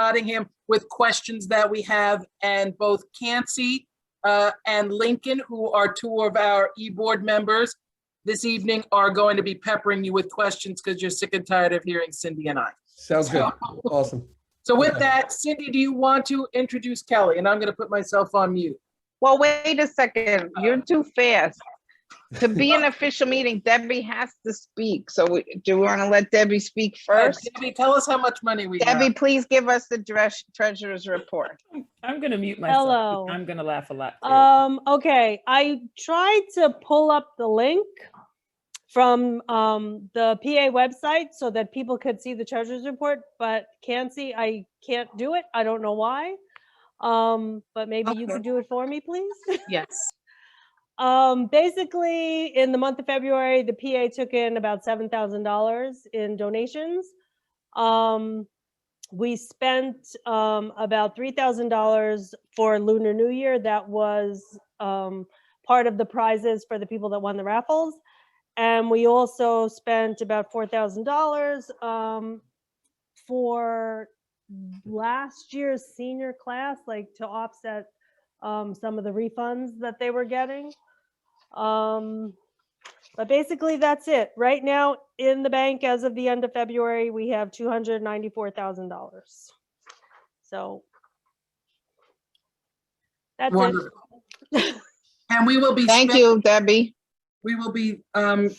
Nottingham with questions that we have, and both Cancy and Lincoln, who are two of our e-board members this evening, are going to be peppering you with questions because you're sick and tired of hearing Cindy and I. Sounds good. Awesome. So with that, Cindy, do you want to introduce Kelly? And I'm going to put myself on mute. Well, wait a second. You're too fast. To be an official meeting, Debbie has to speak. So do we want to let Debbie speak first? Debbie, tell us how much money we have. Debbie, please give us the treasurer's report. I'm going to mute myself. Hello. I'm going to laugh a lot. Too. Okay, I tried to pull up the link from the PA website so that people could see the treasurer's report, but I can't do it. I don't know why. But maybe you could do it for me, please. Yes. Basically, in the month of February, the PA took in about $7,000 in donations. We spent about $3,000 for Lunar New Year. That was part of the prizes for the people that won the raffles. And we also spent about $4,000 for last year's senior class, like to offset some of the refunds that they were getting. But basically that's it. Right now in the bank as of the end of February, we have $294,000. So that's Wonderful. it. And we will be Thank you, Debbie. We will be You're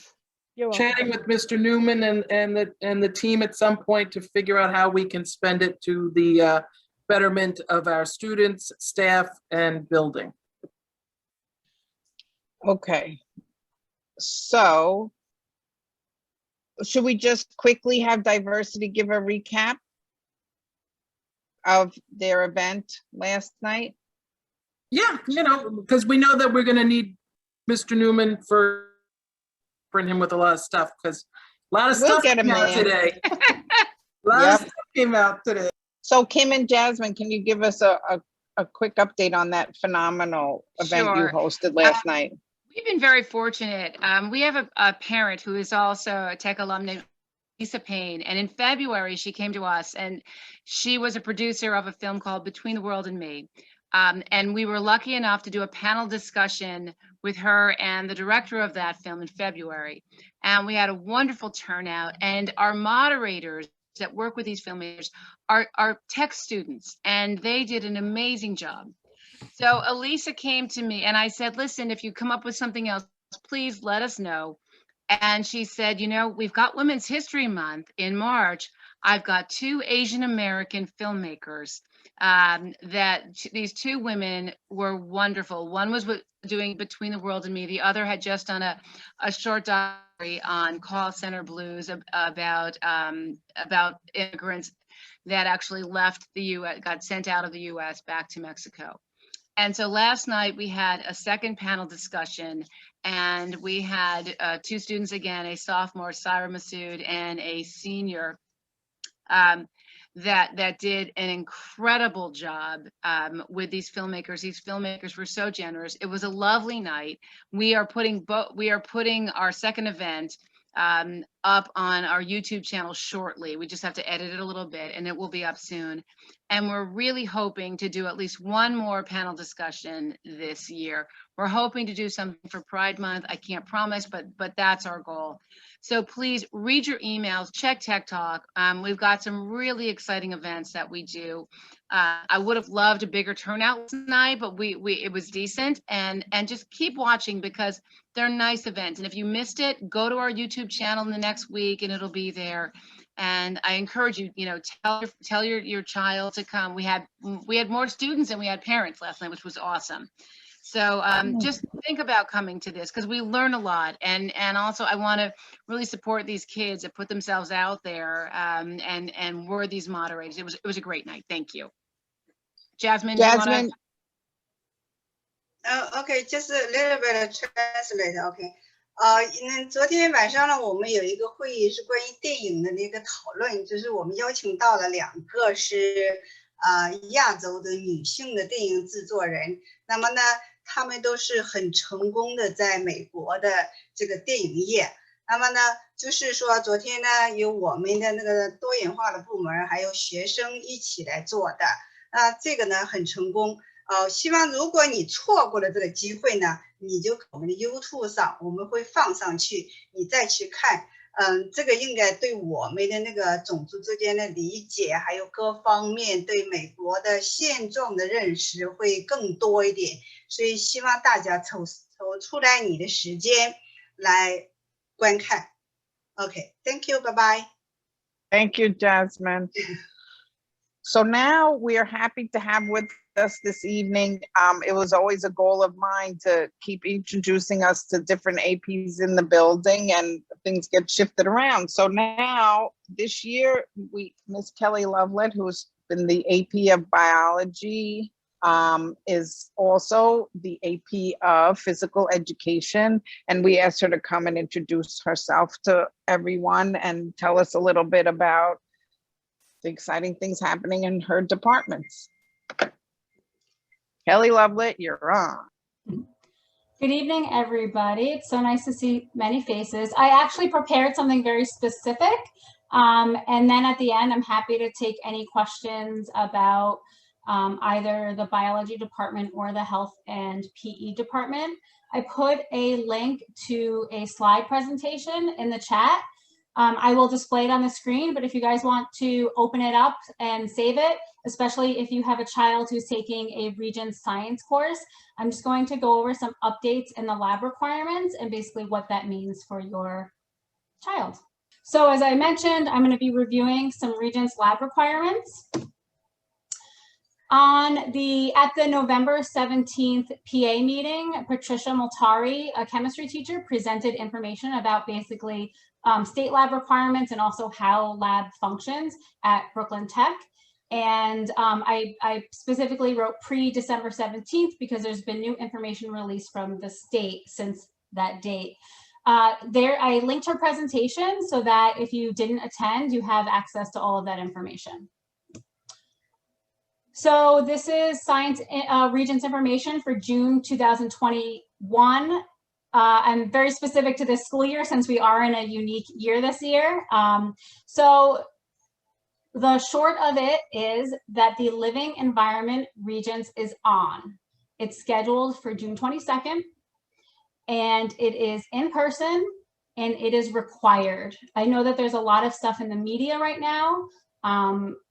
welcome. chatting with Mr. Newman and the team at some point to figure out how we can spend it to the betterment of our students, staff, and building. Okay. So should we just quickly have Diversity give a recap of their event last night? Yeah, because we know that we're going to need Mr. Newman for him with a lot of stuff, because a lot of stuff get him came out in. today. A lot of stuff came out today. So Kim and Jasmine, can you give us a quick update on that phenomenal event you Sure. hosted last night? We've been very fortunate. We have a parent who is also a tech alum named Lisa Payne. And in February, she came to us and she was a producer of a film called Between the World and Me. And we were lucky enough to do a panel discussion with her and the director of that film in February. And we had a wonderful turnout, and our moderators that work with these filmmakers are tech students, and they did an amazing job. So Elisa came to me and I said, listen, if you come up with something else, please let us know. And she said, we've got Women's History Month in March. I've got 2 Asian American filmmakers these 2 women were wonderful. One was doing Between the World and Me. The other had just done a short documentary on Call Center Blues about immigrants that actually left the U.S., got sent out of the U.S. back to Mexico. And so last night we had a second panel discussion, and we had 2 students again, a sophomore, Syra Masood, and a senior that did an incredible job with these filmmakers. These filmmakers were so generous. It was a lovely night. We are putting our second event up on our YouTube channel shortly. We just have to edit it a little bit, and it will be up soon. And we're really hoping to do at least one more panel discussion this year. We're hoping to do something for Pride Month. I can't promise, but that's our goal. So please read your emails, check Tech Talk. We've got some really exciting events that we do. I would have loved a bigger turnout tonight, but it was decent. And just keep watching, because they're nice events. And if you missed it, go to our YouTube channel in the next week and it'll be there. And I encourage you, tell your child to come. We had more students than we had parents last night, which was awesome. So just think about coming to this, because we learn a lot. And also I want to really support these kids that put themselves out there and were these moderators. It was a great night. Thank you. Jasmine. Okay, just a little bit of translate. Okay. 昨天晚上呢，我们有一个会议是关于电影的那个讨论，就是我们邀请到了2个是亚洲的女性的电影制作人，那么呢，他们都是很成功的在美国的这个电影业。那么呢，就是说昨天呢，有我们的那个多元化的部门还有学生一起来做的，这个呢很成功。希望如果你错过了这个机会呢，你就我们的 YouTube 上我们会放上去，你再去看。这个应该对我们的那个种族之间的理解，还有各方面对美国的现状的认识会更多一点，所以希望大家抽出来你的时间来观看。Okay, thank you, bye bye. Thank you, Jasmine. So now we are happy to have with us this evening. It was always a goal of mine to keep introducing us to different APs in the building, and things get shifted around. So now this year, Miss Kelly Lovelet, who's been the AP of biology, is also the AP of physical education. And we asked her to come and introduce herself to everyone and tell us a little bit about the exciting things happening in her departments. Kelly Lovelet, you're on. Good evening, everybody. It's so nice to see many faces. I actually prepared something very specific. And then at the end, I'm happy to take any questions about either the biology department or the health and PE department. I put a link to a slide presentation in the chat. I will display it on the screen, but if you guys want to open it up and save it, especially if you have a child who's taking a Regents science course, I'm just going to go over some updates in the lab requirements and basically what that means for your child. So as I mentioned, I'm going to be reviewing some Regents lab requirements. At the November 17th PA meeting, Patricia Multari, a chemistry teacher, presented information about basically state lab requirements and also how lab functions at Brooklyn Tech. And I specifically wrote pre-December 17th because there's been new information released from the state since that date. I linked her presentation so that if you didn't attend, you have access to all of that information. So this is Science Regents information for June 2021. I'm very specific to this school year since we are in a unique year this year. So the short of it is that the Living Environment Regents is on. It's scheduled for June 22nd, and it is in person, and it is required. I know that there's a lot of stuff in the media right now,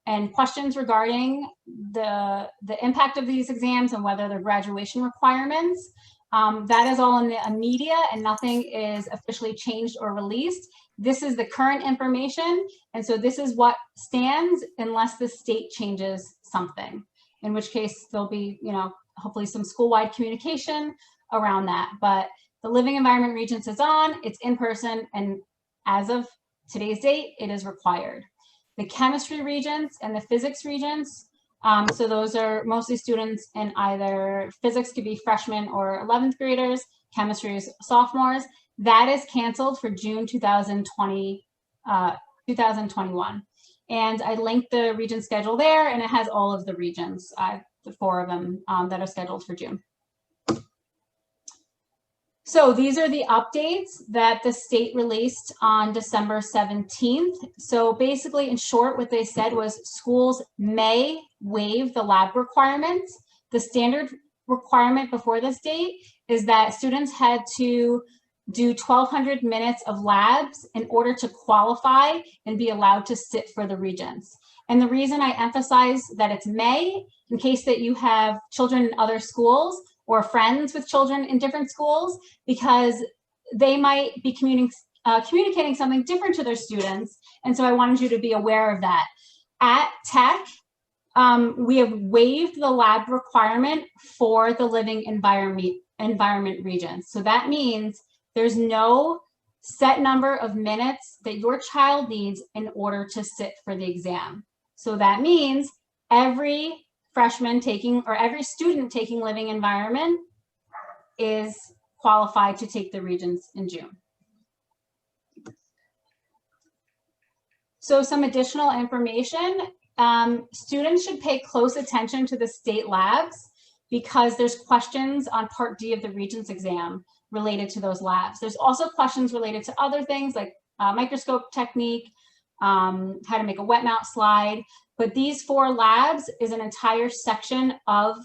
and questions regarding the impact of these exams and whether they're graduation requirements. That is all in the media and nothing is officially changed or released. This is the current information. And so this is what stands unless the state changes something, in which case there'll be, hopefully some school-wide communication around that. But the Living Environment Regents is on, it's in person, and as of today's date, it is required. The chemistry regents and the physics regents, so those are mostly students in either physics could be freshmen or 11th graders, chemistry is sophomores. That is canceled for June 2021. And I linked the region schedule there, and it has all of the regions, the 4 of them that are scheduled for June. So these are the updates that the state released on December 17th. So basically, in short, what they said was schools may waive the lab requirements. The standard requirement before this date is that students had to do 1,200 minutes of labs in order to qualify and be allowed to sit for the regents. And the reason I emphasize that it's may, in case that you have children in other schools or friends with children in different schools, because they might be communicating something different to their students. And so I wanted you to be aware of that. At Tech, we have waived the lab requirement for the Living Environment Regents. So that means there's no set number of minutes that your child needs in order to sit for the exam. So that means every freshman taking, or every student taking Living Environment is qualified to take the Regents in June. So some additional information, students should pay close attention to the state labs because there's questions on Part D of the Regents exam related to those labs. There's also questions related to other things like microscope technique, how to make a wet mount slide. But these 4 labs is an entire section of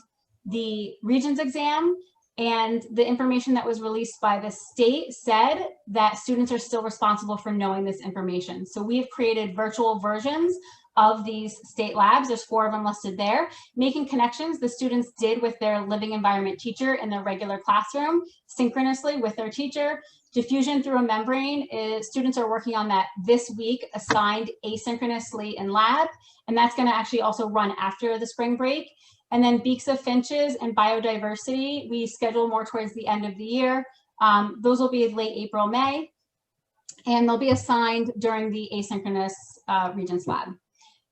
the Regents exam. And the information that was released by the state said that students are still responsible for knowing this information. So we have created virtual versions of these state labs. There's 4 of them listed there. Making connections the students did with their living environment teacher in their regular classroom, synchronously with their teacher. Diffusion through a membrane is students are working on that this week, assigned asynchronously in lab. And that's going to actually also run after the spring break. And then beaks of finches and biodiversity, we schedule more towards the end of the year. Those will be late April, May, and they'll be assigned during the asynchronous Regents lab.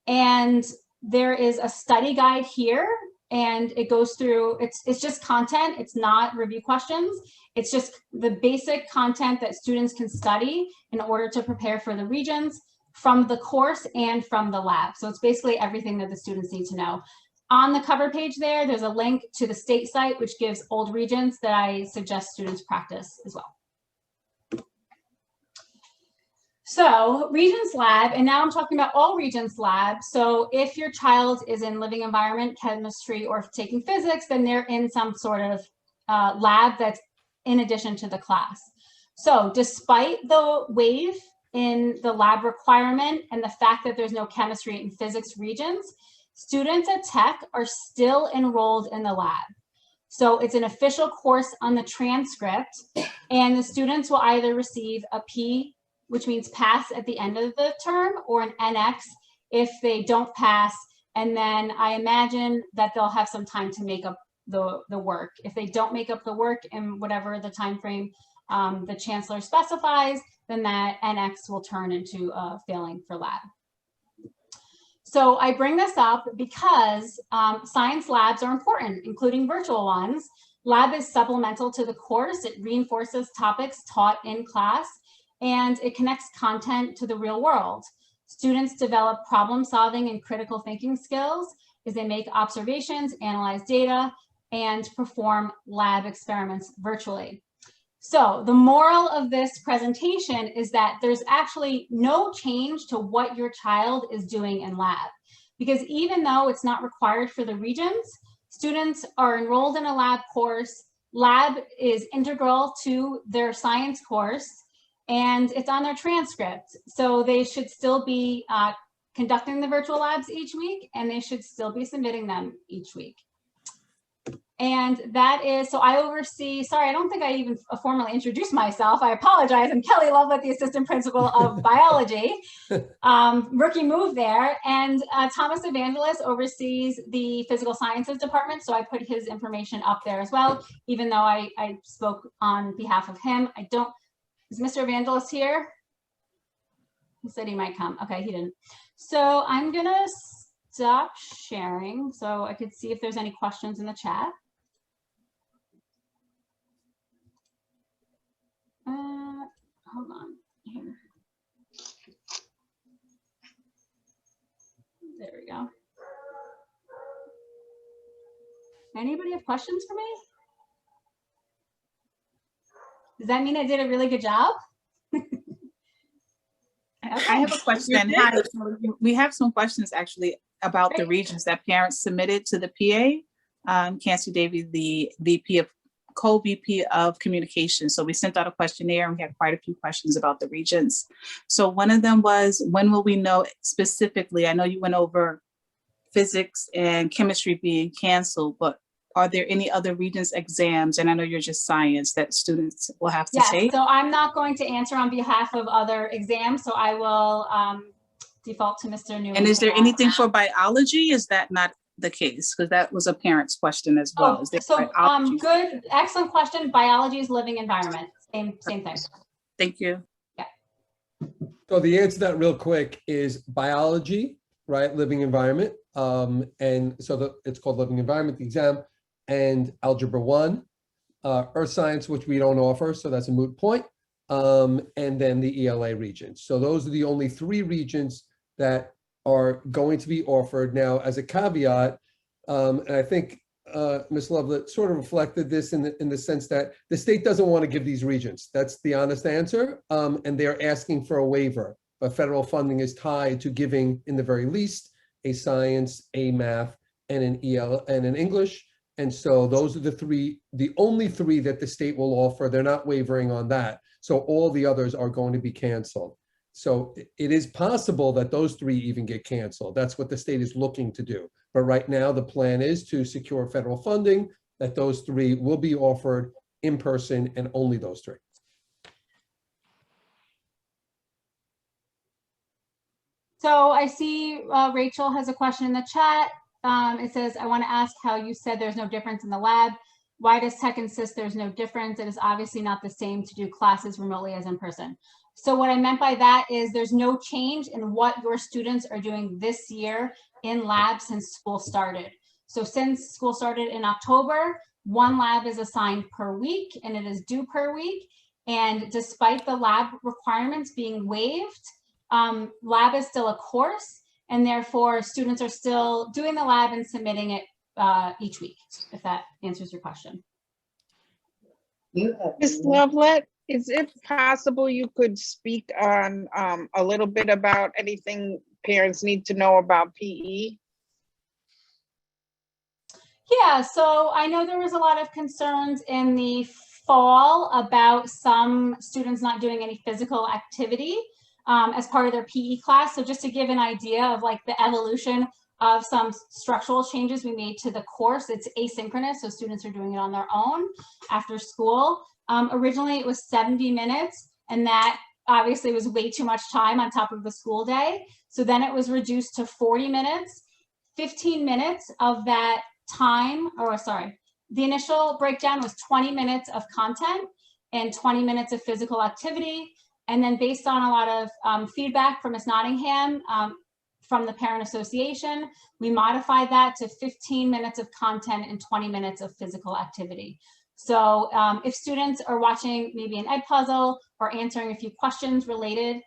And there is a study guide here, and it goes through, it's just content, it's not review questions. It's just the basic content that students can study in order to prepare for the Regents from the course and from the lab. So it's basically everything that the students need to know. On the cover page there's a link to the state site, which gives old Regents that I suggest students practice as well. So Regents Lab, and now I'm talking about all Regents Labs. So if your child is in living environment, chemistry, or taking physics, then they're in some sort of lab that's in addition to the class. So despite the waive in the lab requirement and the fact that there's no chemistry and physics Regents, students at Tech are still enrolled in the lab. So it's an official course on the transcript, and the students will either receive a P, which means pass at the end of the term, or an NX if they don't pass. And then I imagine that they'll have some time to make up the work. If they don't make up the work in whatever the time frame the chancellor specifies, then that NX will turn into a failing for lab. So I bring this up because science labs are important, including virtual ones. Lab is supplemental to the course. It reinforces topics taught in class, and it connects content to the real world. Students develop problem solving and critical thinking skills as they make observations, analyze data, and perform lab experiments virtually. So the moral of this presentation is that there's actually no change to what your child is doing in lab, because even though it's not required for the Regents, students are enrolled in a lab course. Lab is integral to their science course, and it's on their transcript. So they should still be conducting the virtual labs each week, and they should still be submitting them each week. And that is, so I oversee, sorry, I don't think I even formally introduced myself. I apologize. I'm Kelly Lovelet, the assistant principal of biology. Rookie move there. And Thomas Evangelist oversees the physical sciences department. So I put his information up there as well, even though I spoke on behalf of him. I don't, is Mr. Evangelist here? He said he might come. Okay, he didn't. So I'm gonna stop sharing so I could see if there's any questions in the chat. Hold on here. There we go. Anybody have questions for me? Does that mean I did a really good job? I have a question. Hi. We have some questions actually about the Regents that parents submitted to the PA. Cancy Davy, the VP of co-VP of communication. So we sent out a questionnaire and we had quite a few questions about the Regents. So one of them was, when will we know specifically? I know you went over physics and chemistry being canceled, but are there any other Regents exams? And I know you're just science that students will have to take. So I'm not going to answer on behalf of other exams. So I will default to Mr. Newman. And is there anything for biology? Is that not the case? Because that was a parent's question as well. Is there biology? Good, excellent question. Biology is living environment. Same thing. Thank you. Yeah. So the answer to that real quick is biology, right? Living environment. And so it's called living environment, the exam, and algebra 1, earth science, which we don't offer. So that's a moot point. And then the ELA Regents. So those are the only 3 Regents that are going to be offered. Now, as a caveat, and I think Ms. Lovelet, sort of reflected this in the sense that the state doesn't want to give these regents. That's the honest answer. And they're asking for a waiver, but federal funding is tied to giving, in the very least, a science, a math, and an EL and an English. And so those are the only three that the state will offer. They're not wavering on that. So all the others are going to be canceled. So it is possible that those three even get canceled. That's what the state is looking to do. But right now, the plan is to secure federal funding, that those three will be offered in person, and only those three. So I see Rachel has a question in the chat. It says, I want to ask how you said there's no difference in the lab. Why does tech insist there's no difference? It is obviously not the same to do classes remotely as in person. So what I meant by that is there's no change in what your students are doing this year in lab since school started. So since school started in October, one lab is assigned per week and it is due per week. And despite the lab requirements being waived, lab is still a course, and therefore students are still doing the lab and submitting it each week, if that answers your question. Ms. Lovelet, is it possible you could speak on a little bit about anything parents need to know about PE? Yeah, so I know there was a lot of concerns in the fall about some students not doing any physical activity as part of their PE class. So just to give an idea of like the evolution of some structural changes we made to the course, it's asynchronous, so students are doing it on their own after school. Originally it was 70 minutes, and that obviously was way too much time on top of the school day. So then it was reduced to 40 minutes, 15 minutes of that time, or sorry, the initial breakdown was 20 minutes of content and 20 minutes of physical activity. And then based on a lot of feedback from Ms. Nottingham, from the Parent Association, we modified that to 15 minutes of content and 20 minutes of physical activity. So if students are watching maybe an ed puzzle or answering a few questions related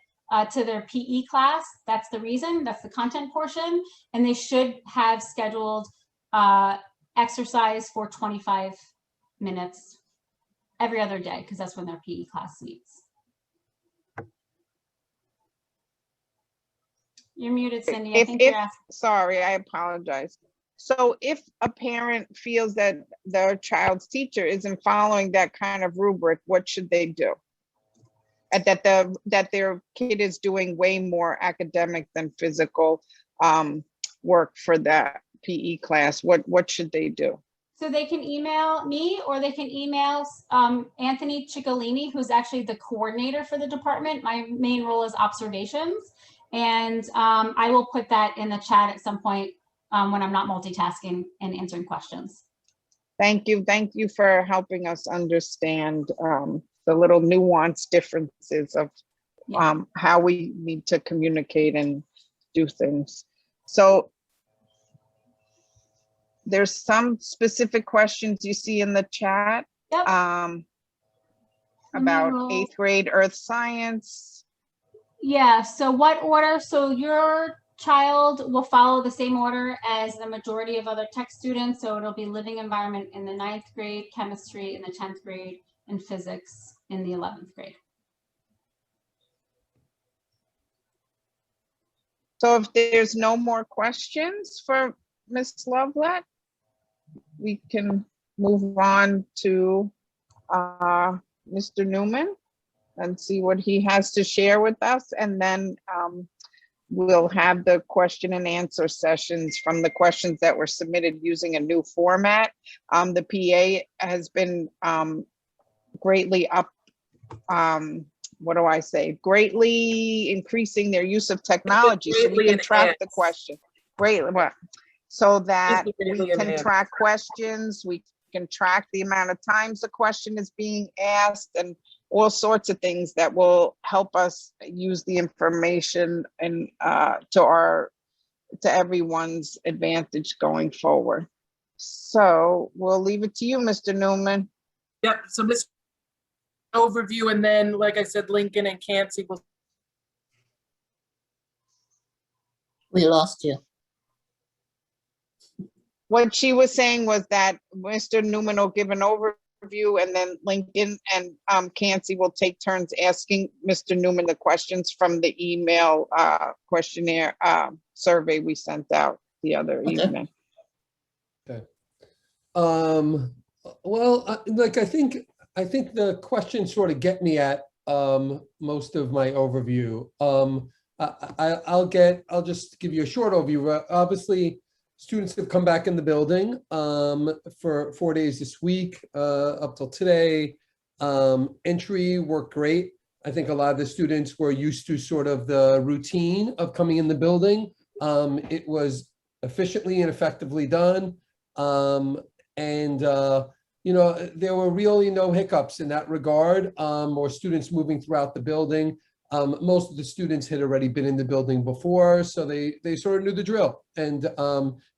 to their PE class, that's the reason, that's the content portion. And they should have scheduled exercise for 25 minutes every other day, because that's when their PE class meets. You're muted, Cindy. I think you're asking. Sorry, I apologize. So if a parent feels that their child's teacher isn't following that kind of rubric, what should they do? And that their kid is doing way more academic than physical work for that PE class, what should they do? So they can email me, or they can email Anthony Ciccolini, who's actually the coordinator for the department. My main role is observations. And I will put that in the chat at some point when I'm not multitasking and answering questions. Thank you for helping us understand the little nuanced differences of how we need to communicate and do things. So there's some specific questions you see in the chat about 8th grade earth science. Yeah, so what order? So your child will follow the same order as the majority of other tech students. So it'll be living environment in the 9th grade, chemistry in the 10th grade, and physics in the 11th grade. So if there's no more questions for Ms. Lovelet, we can move on to Mr. Newman and see what he has to share with us. And then we'll have the question and answer sessions from the questions that were submitted using a new format. The PA has been greatly greatly increasing their use of technology so we can track the question. So that we can track questions, we can track the amount of times the question is being asked, and all sorts of things that will help us use the information and to everyone's advantage going forward. So we'll leave it to you, Mr. Newman. Yep, so this overview, and then, like I said, Lincoln and Kansi will. We lost you. What she was saying was that Mr. Newman will give an overview, and then Lincoln and Kansi will take turns asking Mr. Newman the questions from the email questionnaire survey we sent out the other evening. Okay. Well, like I think the questions sort of get me at most of my overview. I'll just give you a short overview. Obviously, students have come back in the building for 4 days this week up till today. Entry worked great. I think a lot of the students were used to sort of the routine of coming in the building. It was efficiently and effectively done. You know, there were really no hiccups in that regard, or students moving throughout the building. Most of the students had already been in the building before, so they sort of knew the drill, and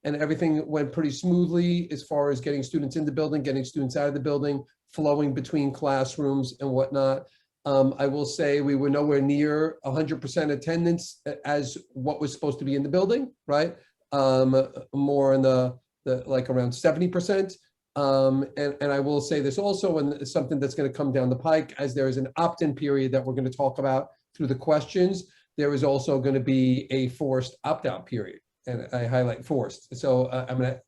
everything went pretty smoothly as far as getting students in the building, getting students out of the building, flowing between classrooms and whatnot. I will say we were nowhere near 100% attendance as what was supposed to be in the building, right? More in the like around 70%. And I will say this also, and something that's going to come down the pike, as there is an opt-in period that we're going to talk about through the questions, there is also going to be a forced opt-out period, and I highlight forced. So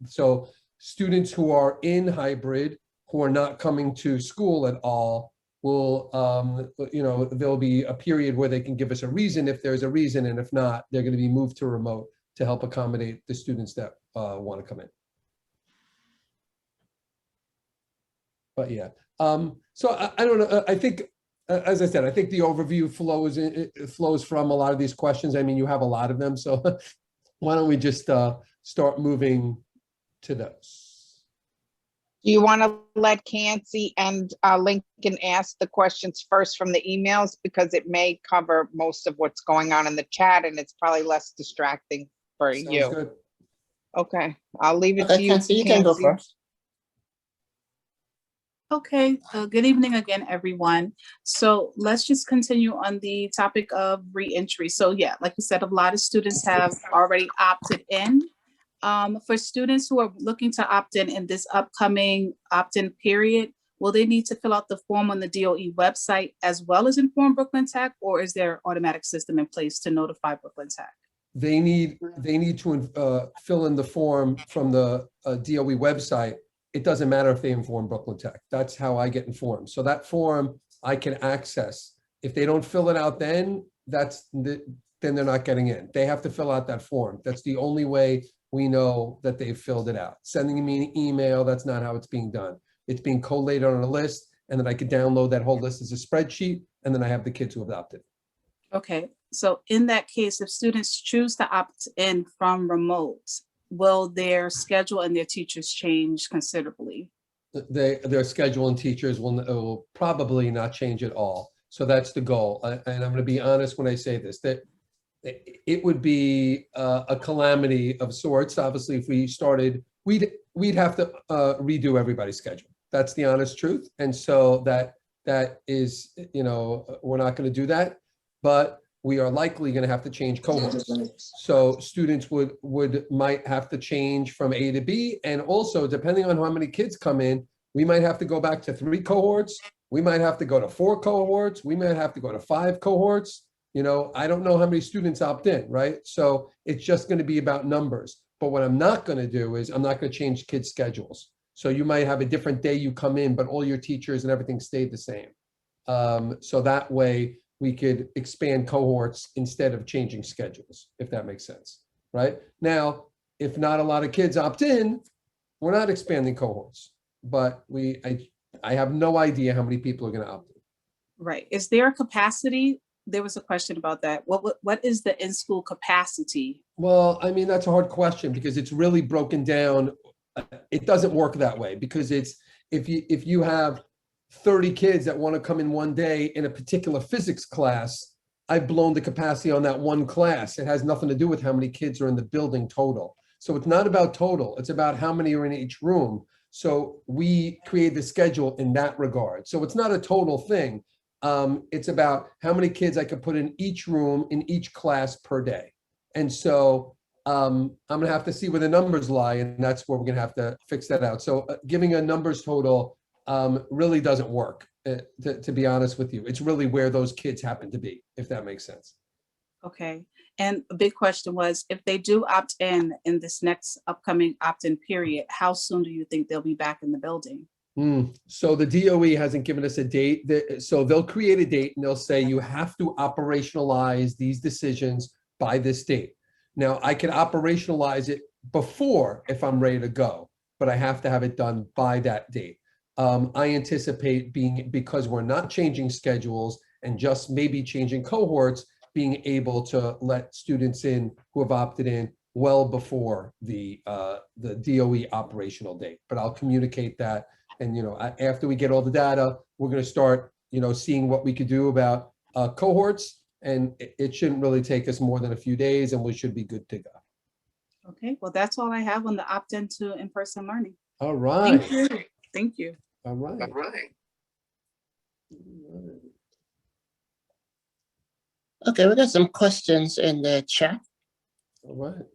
so students who are in hybrid, who are not coming to school at all, will, you know, there'll be a period where they can give us a reason if there's a reason, and if not, they're going to be moved to remote to help accommodate the students that want to come in. But yeah, so I don't know. I think, as I said, I think the overview flows from a lot of these questions. I mean, you have a lot of them, so why don't we just start moving to those? Do you want to let Kansi and Lincoln ask the questions first from the emails, because it may cover most of what's going on in the chat, and it's probably less distracting for Sounds you. good. Okay, I'll leave it to you. Kansi, you can go Kansi. first. Okay, good evening again, everyone. So let's just continue on the topic of re-entry. So yeah, like you said, a lot of students have already opted in. For students who are looking to opt in this upcoming opt-in period, will they need to fill out the form on the DOE website as well as inform Brooklyn Tech, or is there an automatic system in place to notify Brooklyn Tech? They need to fill in the form from the DOE website. It doesn't matter if they inform Brooklyn Tech. That's how I get informed. So that form I can access. If they don't fill it out, then then they're not getting in. They have to fill out that form. That's the only way we know that they've filled it out. Sending me an email, that's not how it's being done. It's being collated on a list, and then I could download that whole list as a spreadsheet, and then I have the kids who have opted. Okay, so in that case, if students choose to opt in from remote, will their schedule and their teachers change considerably? Their schedule and teachers will probably not change at all. So that's the goal. And I'm going to be honest when I say this, that it would be a calamity of sorts. Obviously, if we started, we'd have to redo everybody's schedule. That's the honest truth. And so that is, you know, we're not going to do that, but we are likely going to have to change cohorts. So students might have to change from A to B. And also, depending on how many kids come in, we might have to go back to 3 cohorts. We might have to go to 4 cohorts. We might have to go to 5 cohorts. You know, I don't know how many students opt in, right? So it's just going to be about numbers. But what I'm not going to do is I'm not going to change kids' schedules. So you might have a different day you come in, but all your teachers and everything stayed the same. So that way, we could expand cohorts instead of changing schedules, if that makes sense, right? Now, if not a lot of kids opt in, we're not expanding cohorts, but I have no idea how many people are going to opt in. Right. Is there a capacity? There was a question about that. What is the in-school capacity? Well, I mean, that's a hard question because it's really broken down. It doesn't work that way because it's if you have 30 kids that want to come in one day in a particular physics class, I've blown the capacity on that one class. It has nothing to do with how many kids are in the building total. So it's not about total, it's about how many are in each room. So we create the schedule in that regard. So it's not a total thing. It's about how many kids I could put in each room in each class per day. And so I'm gonna have to see where the numbers lie, and that's where we're gonna have to fix that out. So giving a numbers total really doesn't work, to be honest with you. It's really where those kids happen to be, if that makes sense. Okay. And a big question was, if they do opt in this next upcoming opt-in period, how soon do you think they'll be back in the building? So the DOE hasn't given us a date. So they'll create a date and they'll say you have to operationalize these decisions by this date. Now, I can operationalize it before if I'm ready to go, but I have to have it done by that date. I anticipate because we're not changing schedules and just maybe changing cohorts, being able to let students in who have opted in well before the DOE operational date. But I'll communicate that. And, after we get all the data, we're going to start, seeing what we could do about cohorts. And it shouldn't really take us more than a few days, and we should be good to go. Okay, well, that's all I have on the opt-in to in-person learning. All right. Thank you. Thank you. All right. Okay, we got some questions in the chat. All right.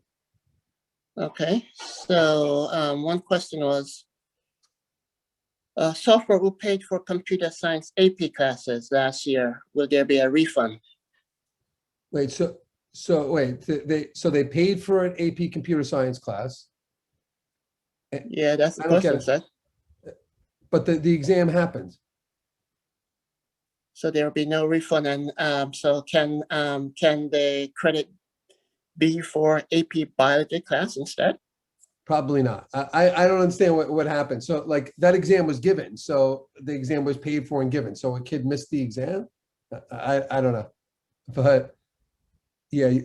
Okay, so one question was, software who paid for computer science AP classes last year, will there be a refund? Wait, so they paid for an AP computer science class. Yeah, that's the I don't get question, it. sir. But the exam happened. So there will be no refund, and so can the credit be for AP biology class instead? Probably not. I don't understand what happened. So like that exam was given. So the exam was paid for and given. So a kid missed the exam. I don't know. But yeah,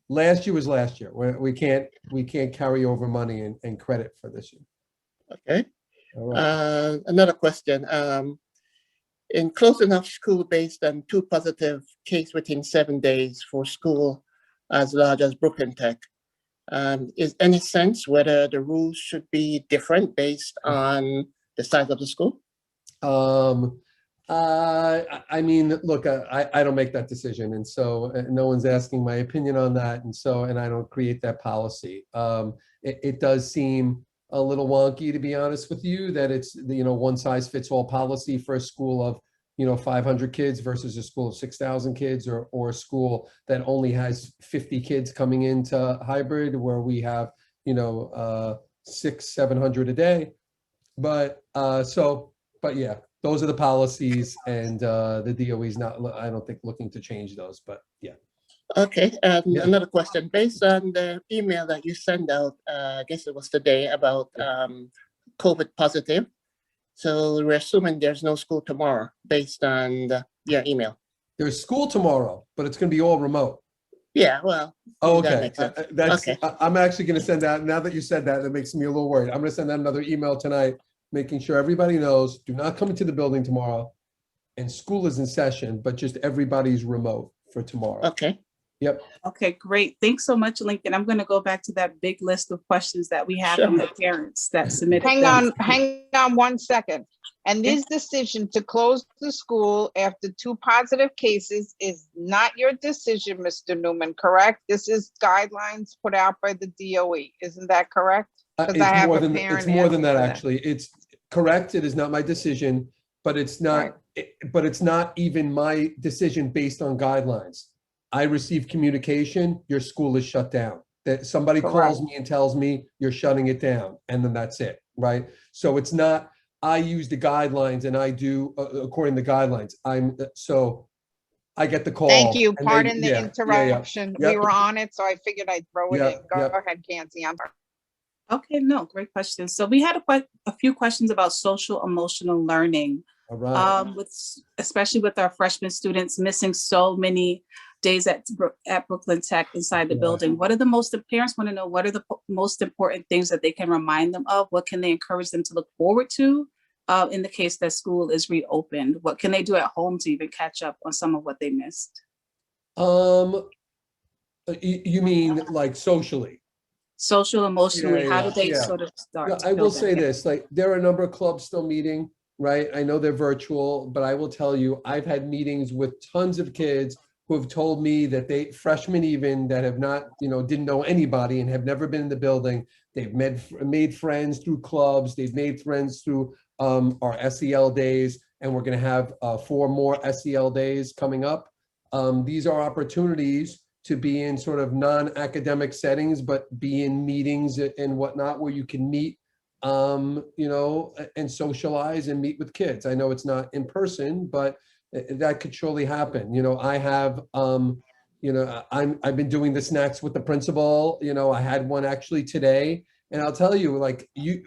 last year was last year. We can't carry over money and credit for this year. Okay. All right. Another question. In close enough school based on 2 positive cases within 7 days for school as large as Brooklyn Tech, is any sense whether the rules should be different based on the size of the school? I mean, look, I don't make that decision, and so no one's asking my opinion on that, and I don't create that policy. It does seem a little wonky, to be honest with you, that it's one size fits all policy for a school of 500 kids versus a school of 6,000 kids, or a school that only has 50 kids coming into hybrid, where we have 600-700 a day. But yeah, those are the policies, and the DOE is not, I don't think, looking to change those, but yeah. Okay, and Yeah. another question, based on the email that you sent out, I guess it was today, about COVID positive. So we're assuming there's no school tomorrow based on your email. There's school tomorrow, but it's going to be all remote. Yeah, well. Oh, that okay. makes sense. Okay. Okay. I'm actually going to send out, now that you said that, that makes me a little worried. I'm going to send out another email tonight, making sure everybody knows, do not come into the building tomorrow. And school is in session, but just everybody's remote for tomorrow. Okay. Yep. Okay, great. Thanks so much, Lincoln. I'm going to go back to that big list of questions that we have from the parents that submitted. Hang on 1 second. And this decision to close the school after 2 positive cases is not your decision, Mr. Newman, correct? This is guidelines put out by the DOE. Isn't that correct? It's more than that, actually. It's correct. It is not my decision, but it's not, but it's not even my decision based on guidelines. I receive communication, your school is shut down. That somebody calls me and tells me you're shutting it down, and then that's it, right? So it's not, I use the guidelines and I do according to guidelines. So I get the call. Thank you. Pardon the interruption. Yeah. We were on it, so I figured I'd throw it in. Go ahead, Kansi. I'm sorry. Okay, no, great question. So we had a few questions about social emotional learning. All right. Especially with our freshman students missing so many days at Brooklyn Tech inside the building. What are the parents want to know, what are the most important things that they can remind them of? What can they encourage them to look forward to in the case that school is reopened? What can they do at home to even catch up on some of what they missed? You mean like socially? Social, emotionally, how do they sort of start? I will say this, like there are a number of clubs still meeting, right? I know they're virtual, but I will tell you, I've had meetings with tons of kids who have told me that freshmen even that have not, didn't know anybody and have never been in the building, they've made friends through clubs, they've made friends through our SEL days, and we're going to have 4 more SEL days coming up. These are opportunities to be in sort of non-academic settings, but be in meetings and whatnot where you can meet, and socialize and meet with kids. I know it's not in person, but that could surely happen. I have, I've been doing the snacks with the principal. I had one actually today, and I'll tell you,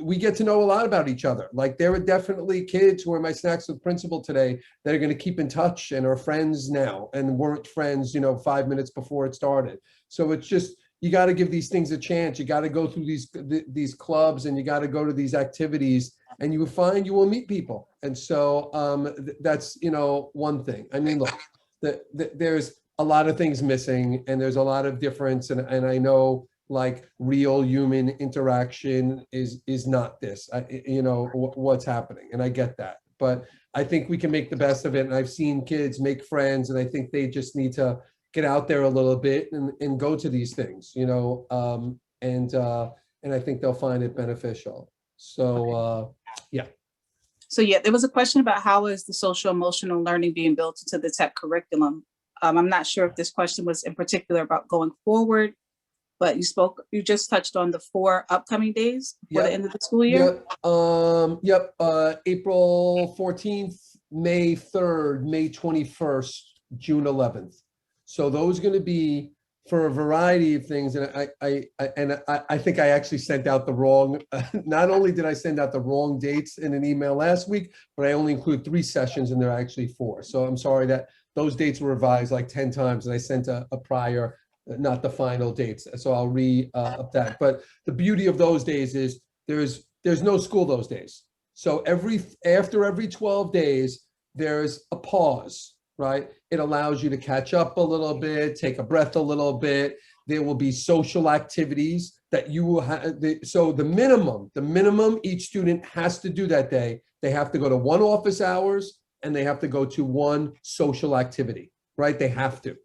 we get to know a lot about each other. Like, there are definitely kids who are my snacks with principal today that are going to keep in touch and are friends now and weren't friends, 5 minutes before it started. So it's just, you got to give these things a chance. You got to go through these clubs, and you got to go to these activities, and you will find you will meet people. And so that's, one thing. I mean, look, there's a lot of things missing, and there's a lot of difference. And I know, like, real human interaction is not this, what's happening. And I get that, but I think we can make the best of it. And I've seen kids make friends, and I think they just need to get out there a little bit and go to these things, and I think they'll find it beneficial. So, yeah. So yeah, there was a question about how is the social emotional learning being built into the tech curriculum. I'm not sure if this question was in particular about going forward, but you just touched on the 4 upcoming days for the end of the school year. April 14th, May 3rd, May 21st, June 11th. So those are going to be for a variety of things. And I think I actually sent out the wrong, not only did I send out the wrong dates in an email last week, but I only include 3 sessions, and there are actually 4. So I'm sorry that those dates were revised like 10 times, and I sent a prior, not the final dates. So I'll up that. But the beauty of those days is there's no school those days. So after every 12 days, there's a pause. Right? It allows you to catch up a little bit, take a breath a little bit. There will be social activities that you will have. So the minimum each student has to do that day, they have to go to 1 office hours, and they have to go to 1 social activity, right? They have to.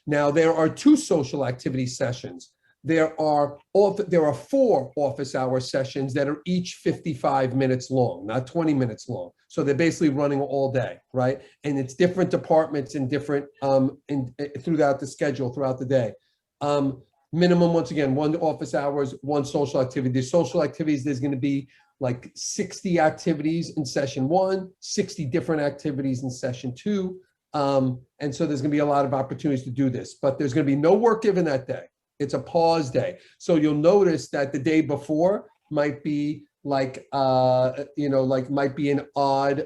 Now, there are 2 social activity sessions. There are 4 office hour sessions that are each 55 minutes long, not 20 minutes long. So they're basically running all day, right? And it's different departments and different throughout the schedule, throughout the day. Minimum, once again, 1 office hours, 1 social activity. The social activities, there's going to be like 60 activities in session 1, 60 different activities in session 2. And so there's going to be a lot of opportunities to do this, but there's going to be no work given that day. It's a pause day. So you'll notice that the day before might be like, might be an odd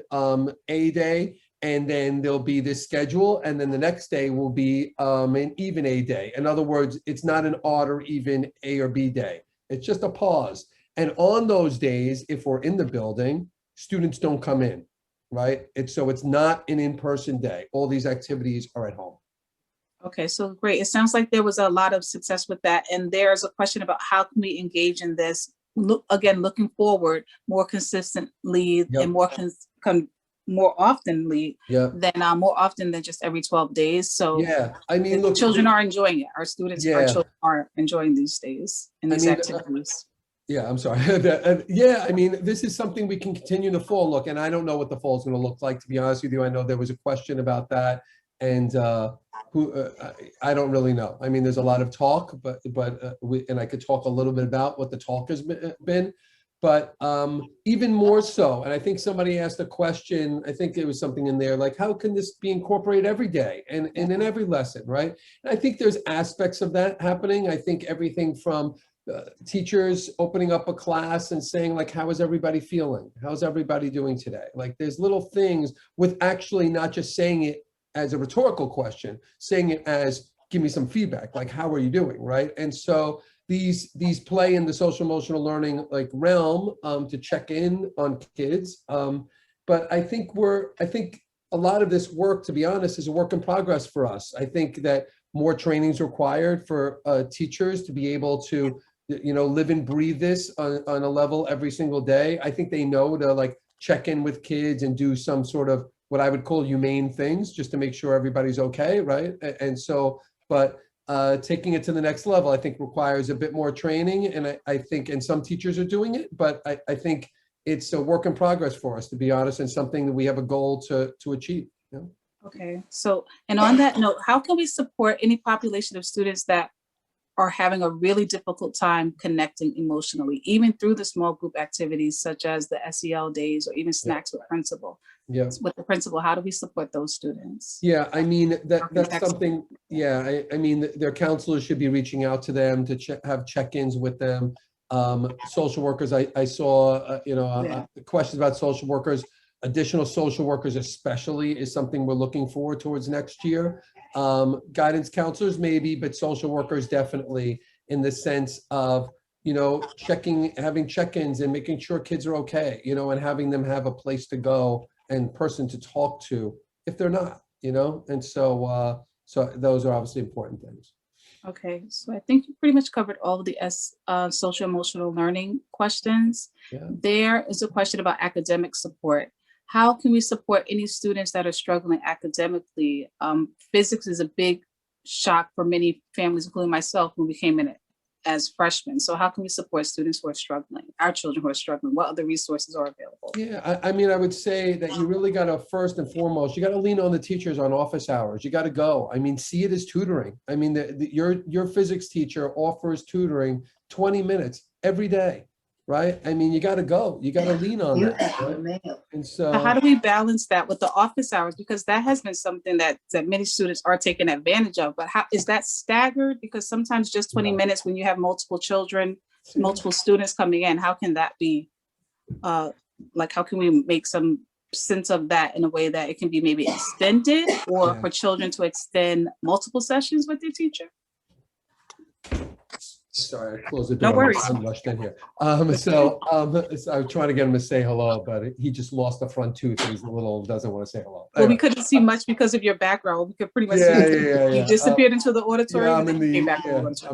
A day, and then there'll be this schedule, and then the next day will be an even A day. In other words, it's not an odd or even A or B day. It's just a pause. And on those days, if we're in the building, students don't come in, right? It's not an in-person day. All these activities are at home. Okay, so great. It sounds like there was a lot of success with that. And there's a question about how can we engage in this, looking forward more consistently and more often than just every 12 days. So yeah, I mean, look, children are enjoying it. Our students, our children are enjoying these days and these activities. Yeah, I'm sorry. Yeah, I mean, this is something we can continue in the fall. Look, and I don't know what the fall is going to look like, to be honest with you. I know there was a question about that. And I don't really know. I mean, there's a lot of talk, and I could talk a little bit about what the talk has been, but even more so. And I think somebody asked a question, I think it was something in there, like, how can this be incorporated every day and in every lesson, right? And I think there's aspects of that happening. I think everything from teachers opening up a class and saying, like, how is everybody feeling? How's everybody doing today? Like, there's little things with actually not just saying it as a rhetorical question, saying it as, give me some feedback, like, how are you doing, right? And so these play in the social emotional learning realm to check in on kids. But I think a lot of this work, to be honest, is a work in progress for us. I think that more training is required for teachers to be able to, live and breathe this on a level every single day. I think they know to check in with kids and do some sort of what I would call humane things, just to make sure everybody's okay, right? And so, but taking it to the next level, I think requires a bit more training, and I think, and some teachers are doing it, but I think it's a work in progress for us, to be honest, and something that we have a goal to achieve. You know? Okay, so, and on that note, how can we support any population of students that are having a really difficult time connecting emotionally, even through the small group activities such as the SEL days or even snacks with principal? Yeah. With the principal, how do we support those students? Yeah, I mean, that's something, yeah, I mean, their counselors should be reaching out to them to have check-ins with them. Social workers, I saw, questions about social workers. Additional social workers especially is something we're looking forward towards next year. Guidance counselors maybe, but social workers definitely, in the sense of, having check-ins and making sure kids are okay, and having them have a place to go and person to talk to if they're not, and so those are obviously important things. Okay, so I think you pretty much covered all of the social emotional learning questions. Yeah. There is a question about academic support. How can we support any students that are struggling academically? Physics is a big shock for many families, including myself, when we came in as freshmen. So how can we support students who are struggling, our children who are struggling? What other resources are available? Yeah, I mean, I would say that you really got to, first and foremost, you got to lean on the teachers on office hours. You got to go. I mean, see it as tutoring. I mean, your physics teacher offers tutoring 20 minutes every day, right? I mean, you got to go. You got to lean on that. Right? And so how do we balance that with the office hours? Because that has been something that many students are taking advantage of. But how is that staggered? Because sometimes just 20 minutes when you have multiple children, multiple students coming in, how can that be? How can we make some sense of that in a way that it can be maybe extended, or for children to extend multiple sessions with their teacher? Sorry, I closed the door. No worries. I'm rushed in here. So I was trying to get him to say hello, but he just lost a front tooth. He's a little, doesn't want to say hello. Well, we couldn't see much because of your background. We could pretty much see you disappeared into the auditorium. Yeah, I'm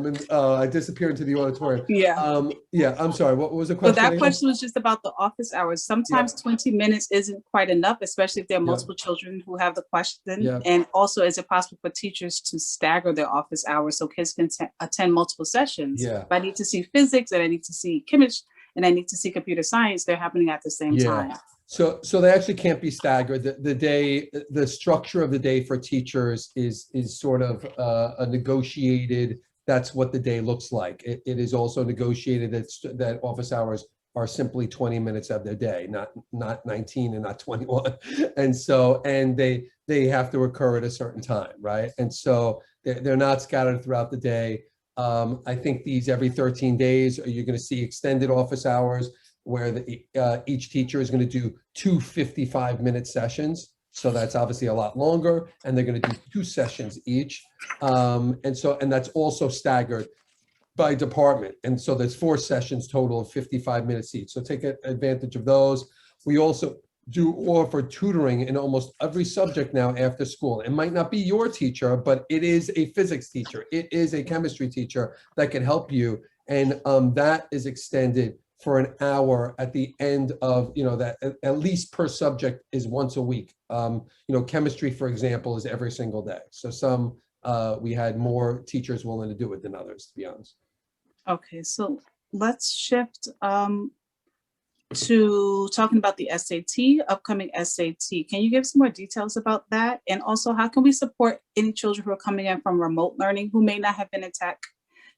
in the, I disappeared into the auditorium. Yeah. I'm sorry. What was the question? So that question was just about the office hours. Sometimes 20 minutes isn't quite enough, especially if there are multiple children who have the question. And also, is it possible for teachers to stagger their office hours so kids can attend multiple sessions? Yeah. If I need to see physics and I need to see chemistry and I need to see computer science, they're happening at the same time. So they actually can't be staggered. The structure of the day for teachers is sort of a negotiated. That's what the day looks like. It is also negotiated that office hours are simply 20 minutes of their day, not 19 and not 21. And so, and they have to occur at a certain time, right? And so they're not scattered throughout the day. I think these every 13 days, you're going to see extended office hours where each teacher is going to do 2 55-minute sessions. So that's obviously a lot longer, and they're going to do 2 sessions each. And that's also staggered by department. And so there's 4 sessions total of 55 minutes each. So take advantage of those. We also do offer tutoring in almost every subject now after school. It might not be your teacher, but it is a physics teacher. It is a chemistry teacher that can help you. And that is extended for an hour at the end of, that at least per subject is once a week. Chemistry, for example, is every single day. So we had more teachers willing to do it than others, to be honest. Okay, so let's shift to talking about the upcoming SAT. Can you give some more details about that? And also, how can we support any children who are coming in from remote learning who may not have been in tech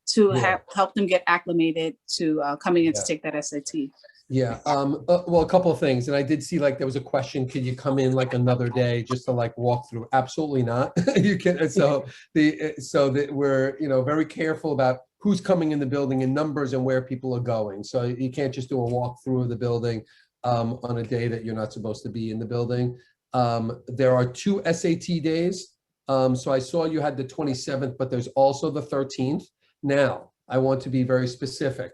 to help them get acclimated to coming in to take that SAT? Yeah, well, a couple of things. And I did see there was a question, could you come in another day just to walk through? Absolutely not. You can. So we're, very careful about who's coming in the building and numbers and where people are going. So you can't just do a walkthrough of the building on a day that you're not supposed to be in the building. There are 2 SAT days. So I saw you had the 27th, but there's also the 13th. Now, I want to be very specific.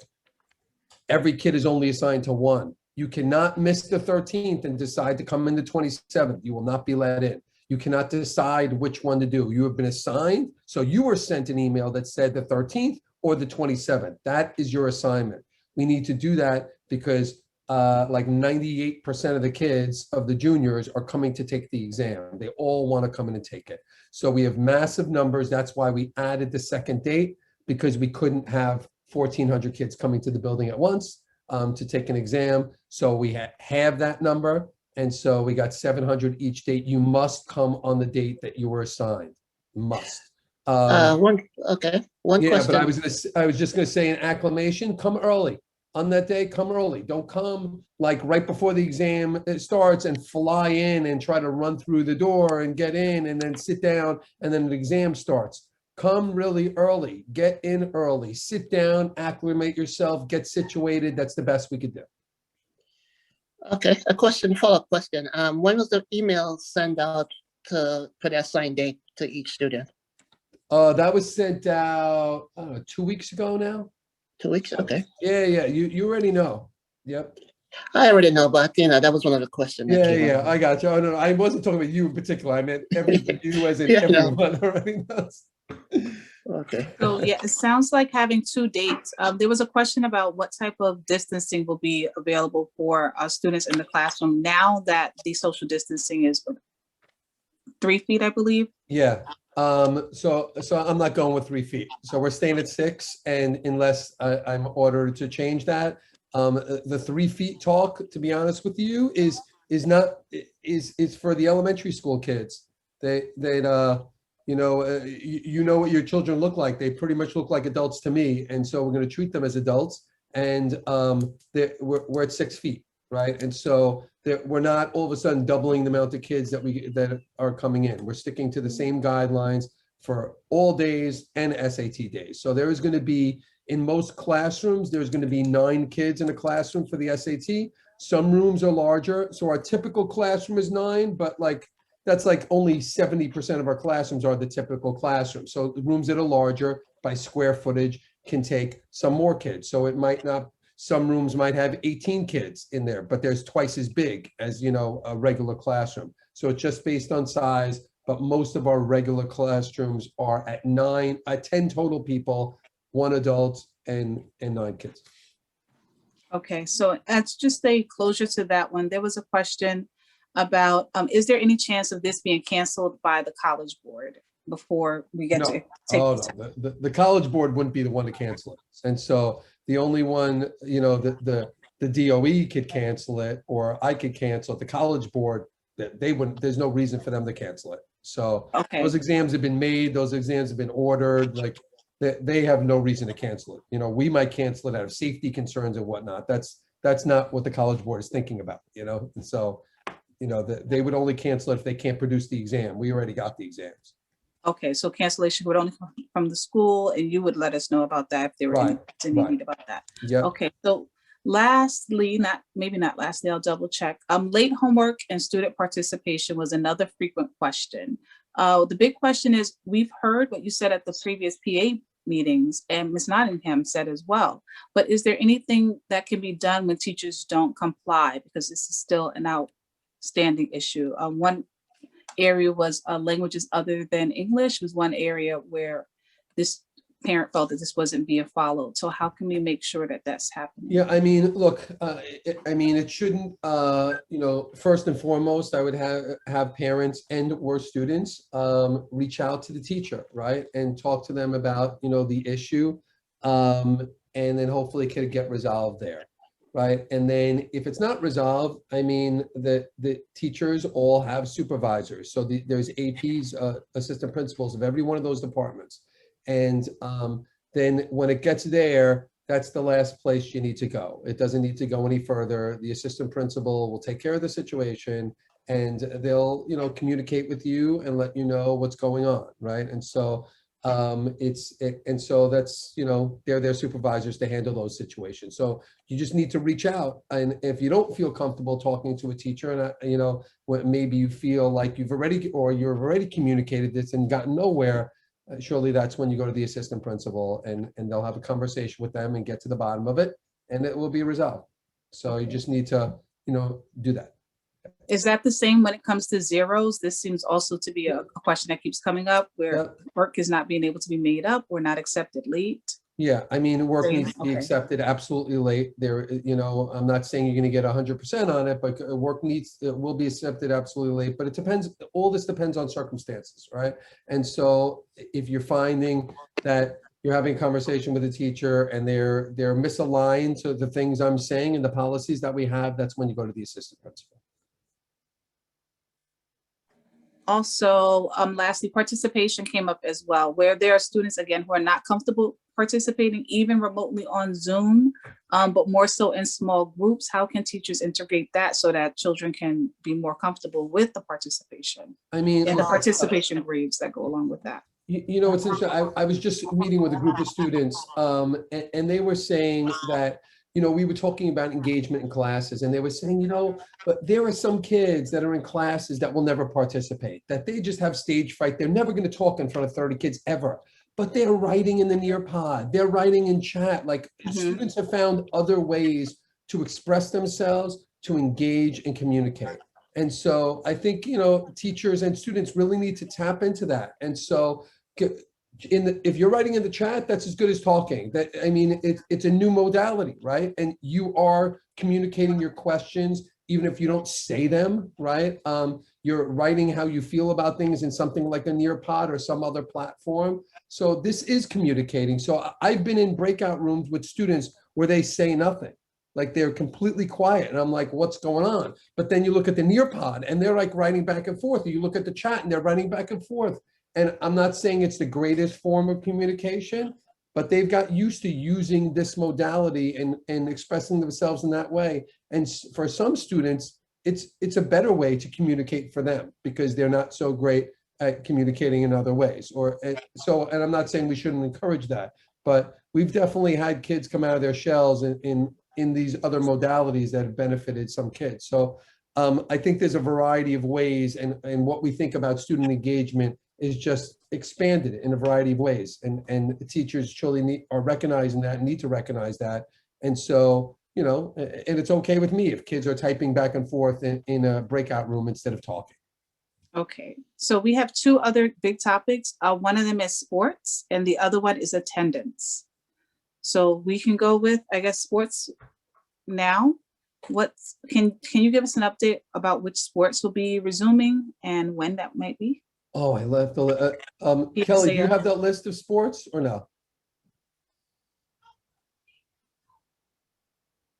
Every kid is only assigned to 1. You cannot miss the 13th and decide to come in the 27th. You will not be let in. You cannot decide which one to do. You have been assigned. So you were sent an email that said the 13th or the 27th. That is your assignment. We need to do that because like 98% of the kids of the juniors are coming to take the exam. They all want to come in and take it. So we have massive numbers. That's why we added the second date, because we couldn't have 1,400 kids coming to the building at once to take an exam. So we have that number. And so we got 700 each date. You must come on the date that you were assigned. Must. One Yeah, question. but I was just gonna say in acclimation, come early. On that day, come early. Don't come like right before the exam starts and fly in and try to run through the door and get in and then sit down and then the exam starts. Come really early, get in early, sit down, acclimate yourself, get situated. That's the best we could do. Okay, a question, follow-up question. When was the email sent out for the assigned date to each student? That was sent out 2 weeks ago now. 2 weeks, okay. Yeah, you already know. Yep. I already know, but that was one of the questions. Yeah, I got you. Oh, no, I wasn't talking about you in particular. I meant you as in everyone already knows. Okay. So yeah, it sounds like having 2 dates. There was a question about what type of distancing will be available for students in the classroom now that the social distancing is 3 feet, I believe. Yeah. So I'm not going with 3 feet. So we're staying at 6, and unless I'm ordered to change that, the 3 feet talk, to be honest with you, is for the elementary school kids. You know what your children look like. They pretty much look like adults to me, and so we're going to treat them as adults. And we're at 6 feet, right? And so we're not all of a sudden doubling the amount of kids that are coming in. We're sticking to the same guidelines for all days and SAT days. So there is going to be, in most classrooms, there's going to be 9 kids in a classroom for the SAT. Some rooms are larger. So our typical classroom is 9, but that's like only 70% of our classrooms are the typical classroom. So the rooms that are larger by square footage can take some more kids. So it might not, some rooms might have 18 kids in there, but there's twice as big as, a regular classroom. So it's just based on size, but most of our regular classrooms are at 10 total people, 1 adult and 9 kids. Okay, so that's just a closure to that one. There was a question about, is there any chance of this being canceled by the College Board before we get to take the College Board wouldn't be the one to cancel it. And so the only one, the DOE could cancel it, or I could cancel it. The College Board, they wouldn't, there's no reason for them to cancel it. So those exams have been made, those exams have been ordered, they have no reason to cancel it. We might cancel it out of safety concerns and whatnot. That's not what the College Board is thinking about, And so, they would only cancel it if they can't produce the exam. We already got the exams. Okay, so cancellation would only come from the school, and you would let us know about that if there were any need about that. Yeah. Okay, so lastly, maybe not lastly, I'll double check. Late homework and student participation was another frequent question. The big question is, we've heard what you said at the previous PA meetings, and Ms. Nottingham said as well, but is there anything that can be done when teachers don't comply? Because this is still an outstanding issue. One area was languages other than English was one area where this parent felt that this wasn't being followed. So how can we make sure that that's happening? Yeah, look, it shouldn't, first and foremost, I would have parents and or students reach out to the teacher, right? And talk to them about, the issue, and then hopefully it could get resolved there, right? And then if it's not resolved, the teachers all have supervisors. So there's APs, assistant principals of every one of those departments. And then when it gets there, that's the last place you need to go. It doesn't need to go any further. The assistant principal will take care of the situation, and they'll, communicate with you and let you know what's going on, right? And so so that's, they're their supervisors to handle those situations. So you just need to reach out, and if you don't feel comfortable talking to a teacher, and maybe you feel like you've already communicated this and gotten nowhere, surely that's when you go to the assistant principal, and they'll have a conversation with them and get to the bottom of it, and it will be resolved. So you just need to, do that. Is that the same when it comes to zeros? This seems also to be a question that keeps coming up, where work is not being able to be made up or not accepted late. Yeah, I mean, work Great, needs to be okay. accepted absolutely late. There, you know, I'm not saying you're going to get 100% on it, but work will be accepted absolutely late. But it depends. All this depends on circumstances, right? And so, if you're finding that you're having a conversation with a teacher and they're misaligned to the things I'm saying and the policies that we have, that's when you go to the assistant principal. Also, lastly, participation came up as well, where there are students, again, who are not comfortable participating even remotely on Zoom, but more so in small groups. How can teachers integrate that so that children can be more comfortable with the participation? I mean, and the participation grades that go along with that. You know, it's interesting. I was just meeting with a group of students, and they were saying that, you know, we were talking about engagement in classes, and they were saying, you know, but there are some kids that are in classes that will never participate, that they just have stage fright. They're never going to talk in front of 30 kids ever, but they're writing in the Nearpod. They're writing in chat. Like students have found other ways to express themselves, to engage and communicate. And so I think, you know, teachers and students really need to tap into that. And so if you're writing in the chat, that's as good as talking. That, I mean, it's a new modality, right? And you are communicating your questions, even if you don't say them, right? You're writing how you feel about things in something like a Nearpod or some other platform. So this is communicating. So I've been in breakout rooms with students where they say nothing. Like they're completely quiet. And I'm like, what's going on? But then you look at the Nearpod and they're like writing back and forth. Or you look at the chat and they're writing back and forth. And I'm not saying it's the greatest form of communication, but they've got used to using this modality and expressing themselves in that way. And for some students, it's a better way to communicate for them because they're not so great at communicating in other ways. And I'm not saying we shouldn't encourage that, but we've definitely had kids come out of their shells in these other modalities that have benefited some kids. So I think there's a variety of ways, and what we think about student engagement is just expanded in a variety of ways. And teachers truly are recognizing that, need to recognize that. And so, you know, and it's okay with me if kids are typing back and forth in a breakout room instead of talking. Okay, so we have two other big topics. One of them is sports and the other one is attendance. So we can go with, I guess, sports now. Can you give us an update about which sports will be resuming and when that might be? Oh, I left the Kelly, do you have that list of sports or no?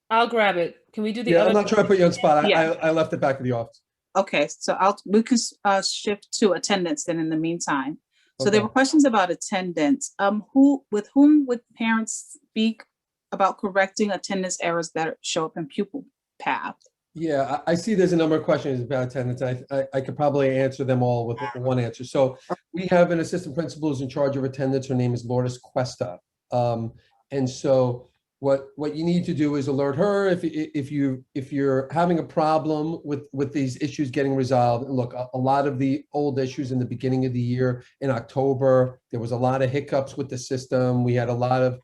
I'll grab it. Can we do the Yeah, other? I'm not trying to put you on the spot. Yeah. I left it back of the office. Okay, so we can shift to attendance then in the meantime. So Okay. there were questions about attendance. With whom would parents speak about correcting attendance errors that show up in pupil path? Yeah, I see there's a number of questions about attendance. I could probably answer them all with one answer. So we have an assistant principal who's in charge of attendance. Her name is Lourdes Cuesta. And so what you need to do is alert her if you're having a problem with these issues getting resolved. And look, a lot of the old issues in the beginning of the year in October, there was a lot of hiccups with the system. We had a lot of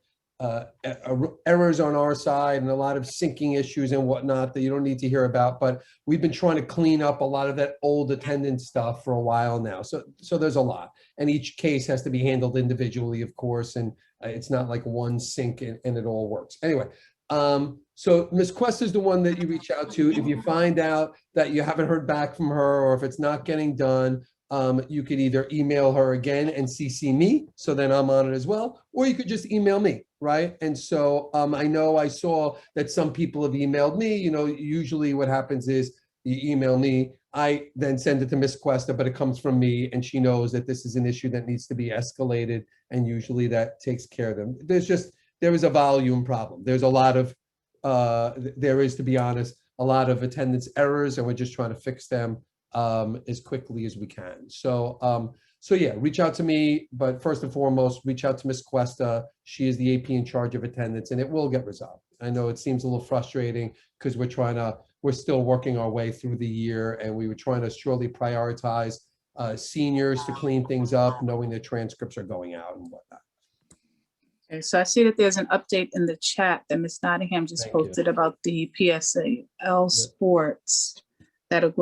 errors on our side and a lot of syncing issues and whatnot that you don't need to hear about, but we've been trying to clean up a lot of that old attendance stuff for a while now. So there's a lot, and each case has to be handled individually, of course, and it's not like one sync and it all works. Anyway, so Ms. Quest is the one that you reach out to. If you find out that you haven't heard back from her or if it's not getting done, you could either email her again and CC me, so then I'm on it as well, or you could just email me, right? And so I know I saw that some people have emailed me. You know, usually what happens is you email me, I then send it to Ms. Cuesta, but it comes from me, and she knows that this is an issue that needs to be escalated, and usually that takes care of them. There is a volume problem. There's a lot of, there is, to be honest, a lot of attendance errors, and we're just trying to fix them as quickly as we can. So yeah, reach out to me, but first and foremost, reach out to Ms. Cuesta. She is the AP in charge of attendance, and it will get resolved. I know it seems a little frustrating because we're still working our way through the year, and we were trying to surely prioritize seniors to clean things up, knowing that transcripts are going out and whatnot. Okay, so I see that there's an update in the chat that Ms. Nottingham just posted about the PSAL sports that will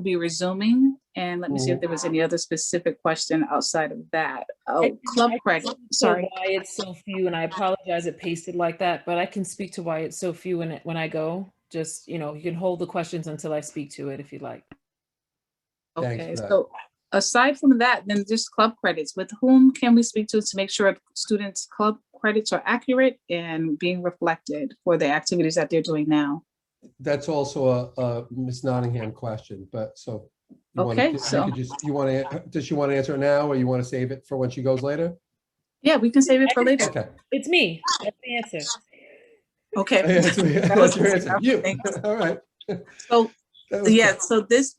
be resuming, And let me see if there was any other specific question outside of that. Oh, I club can credit, speak to sorry. Why it's so few, and I apologize it pasted like that, but I can speak to why it's so few when I go. Just, you can hold the questions until I speak to it if you like. Thanks Okay, for that. so aside from that, then just club credits. With whom can we speak to make sure students' club credits are accurate and being reflected for the activities that they're doing now? That's also a Ms. Nottingham question, but so. You want Okay, to, so- does she want to answer it now or you want to save it for when she goes later? Yeah, we can save it for later. Okay. It's me. That's the answer. Okay. That's your answer. You. Thanks. All right. So That was yeah, quick. so this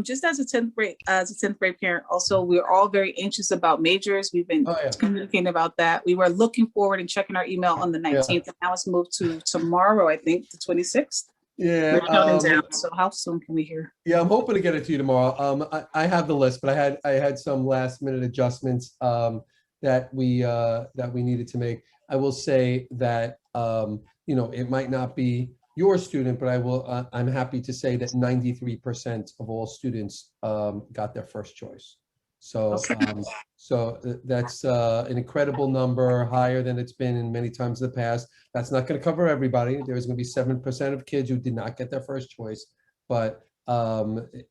just as a 10th grade parent, also we're all very anxious about majors. We've been Oh, yeah. communicating about that. We were looking forward and checking our email on the 19th, and now it's moved to tomorrow, I think, the 26th. Yeah. We're counting down. So how soon can we hear? Yeah, I'm hoping to get it to you tomorrow. I have the list, but I had some last minute adjustments that we needed to make. I will say that it might not be your student, but I'm happy to say that 93% of all students got their first choice. So that's an incredible number, higher than it's been in many times in the past. That's not going to cover everybody. There's going to be 7% of kids who did not get their first choice, but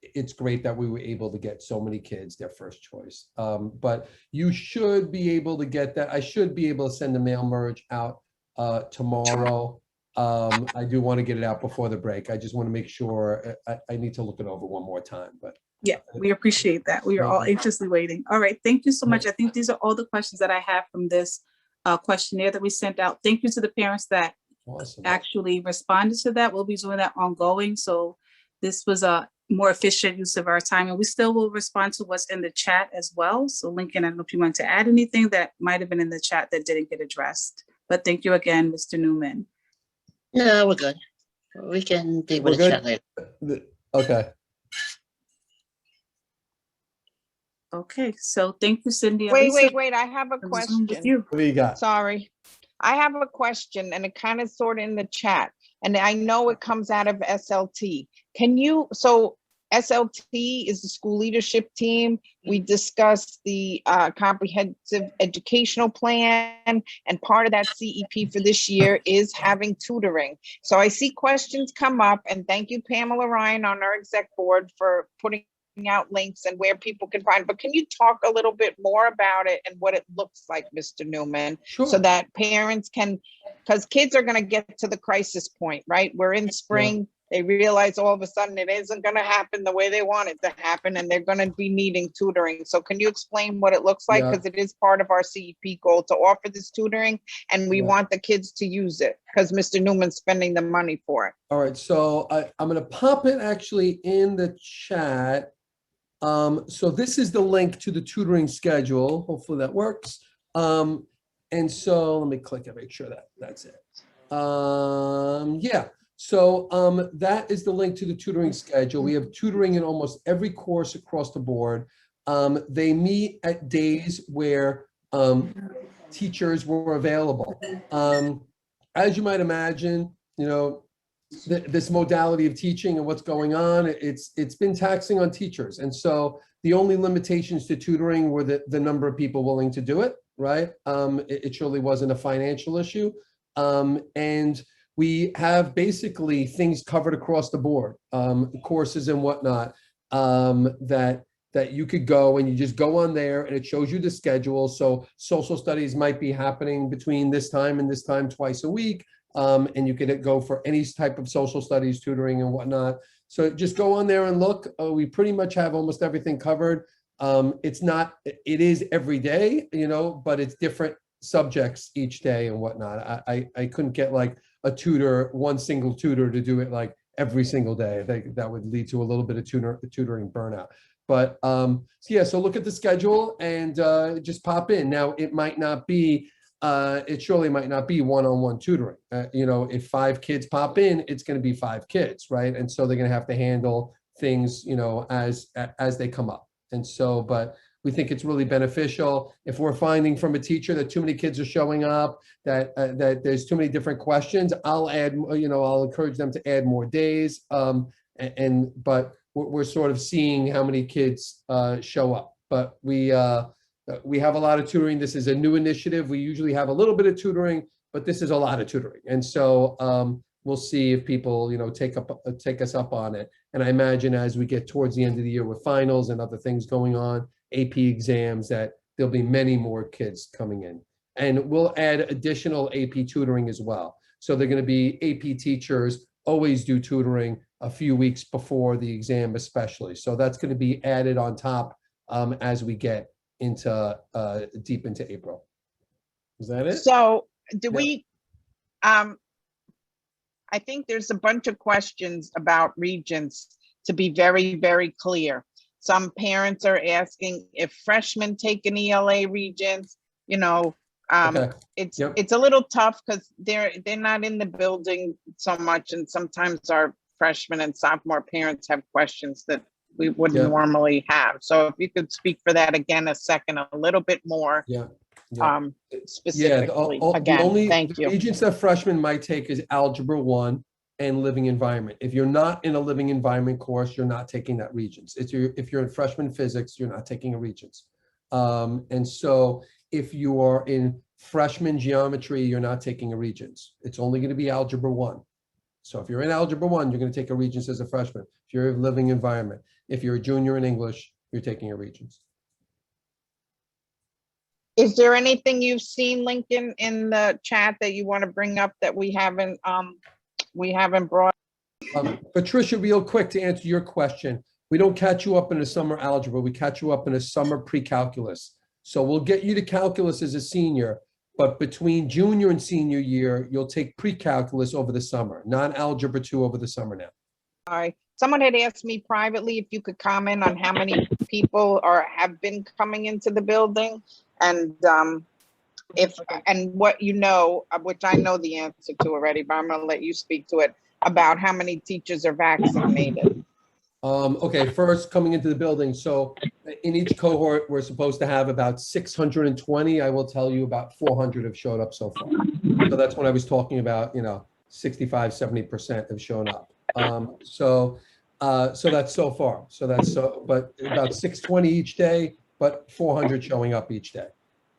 it's great that we were able to get so many kids their first choice. But you should be able to get that. I should be able to send the mail merge out tomorrow. I do want to get it out before the break. I just want to make sure. I need to look it over one more time, but. Yeah, we appreciate that. We are all anxiously waiting. All right, thank you so much. I think these are all the questions that I have from this questionnaire that we sent out. Thank you to the parents that actually responded to that. We'll be doing that ongoing. So this was a more efficient use of our time, and we still will respond to what's in the chat as well. So Lincoln, I don't know if you want to add anything that might have been in the chat that didn't get addressed, but thank you again, Mr. Newman. No, we're good. We can deal with the chat later. Okay. Okay, so thank you, Cindy. Wait, I have a question. What do you got? Sorry. I have a question, and it kind of sort of in the chat, and I know it comes out of SLT. So SLT is the school leadership team. We discussed the comprehensive educational plan, and part of that CEP for this year is having tutoring. So I see questions come up, and thank you, Pamela Ryan, on our exec board for putting out links and where people can find, but can you talk a little bit more about it and what it looks like, Mr. Newman? Sure. So that parents can, because kids are going to get to the crisis point, right? We're in spring. They realize all of a sudden it isn't going to happen the way they want it to happen, and they're going to be needing tutoring. So can you explain what it looks like? Because it is part of our CEP goal to offer this tutoring, and we want the kids to use it because Mr. Newman's spending the money for it. All right, so I'm going to pop it actually in the chat. So this is the link to the tutoring schedule. Hopefully that works. And so let me click and make sure that's it. Yeah. So that is the link to the tutoring schedule. We have tutoring in almost every course across the board. They meet at days where teachers were available. As you might imagine, this modality of teaching and what's going on, it's been taxing on teachers. And so the only limitations to tutoring were the number of people willing to do it, right? It surely wasn't a financial issue. And we have basically things covered across the board, courses and whatnot, that you could go and you just go on there and it shows you the schedule. So social studies might be happening between this time and this time twice a week. And you could go for any type of social studies tutoring and whatnot. So just go on there and look. We pretty much have almost everything covered. It is every day, but it's different subjects each day and whatnot. I couldn't get like one single tutor to do it like every single day. I think that would lead to a little bit of tutoring burnout. But so look at the schedule and just pop in. Now it might not be, it surely might not be one-on-one tutoring. If 5 kids pop in, it's going to be 5 kids, right? And so they're going to have to handle things, as they come up. And so, but we think it's really beneficial. If we're finding from a teacher that too many kids are showing up, that there's too many different questions, I'll add, I'll encourage them to add more days. But we're sort of seeing how many kids show up. But we have a lot of tutoring. This is a new initiative. We usually have a little bit of tutoring, but this is a lot of tutoring. And so we'll see if people, take us up on it. And I imagine as we get towards the end of the year with finals and other things going on, AP exams, that there'll be many more kids coming in. And we'll add additional AP tutoring as well. So they're going to be AP teachers always do tutoring a few weeks before the exam, especially. So that's going to be added on top as we get into deep into April. Is that it? So do Yeah. we, I think there's a bunch of questions about Regents, to be very, very clear. Some parents are asking if freshmen take an ELA Regents, Okay. it's Yep. it's a little tough because they're not in the building so much, and sometimes our freshmen and sophomore parents have questions that we wouldn't Yeah. normally have. So if you could speak for that again a second, a little bit more. Yeah. Specifically, again, thank the you. Regents that freshmen might take is Algebra 1 and Living Environment. If you're not in a Living Environment course, you're not taking that Regents. If you're in freshman physics, you're not taking a Regents. And so if you are in freshman geometry, you're not taking a Regents. It's only going to be Algebra 1. So if you're in Algebra 1, you're going to take a Regents as a freshman. If you're in Living Environment, if you're a junior in English, you're taking a Regents. Is there anything you've seen, Lincoln, in the chat that you want to bring up that we haven't brought? Patricia, real quick to answer your question, we don't catch you up in a summer algebra. We catch you up in a summer pre-calculus. So we'll get you to calculus as a senior, but between junior and senior year, you'll take pre-calculus over the summer, non-algebra 2 over the summer now. All right. Someone had asked me privately if you could comment on how many people have been coming into the building, and and what which I know the answer to already, but I'm going to let you speak to it, about how many teachers are vaccinated. Okay, first coming into the building. So in each cohort, we're supposed to have about 620. I will tell you about 400 have showed up so far. So that's when I was talking about, 65, 70% have shown up. So that's so far. But about 620 each day, but 400 showing up each day.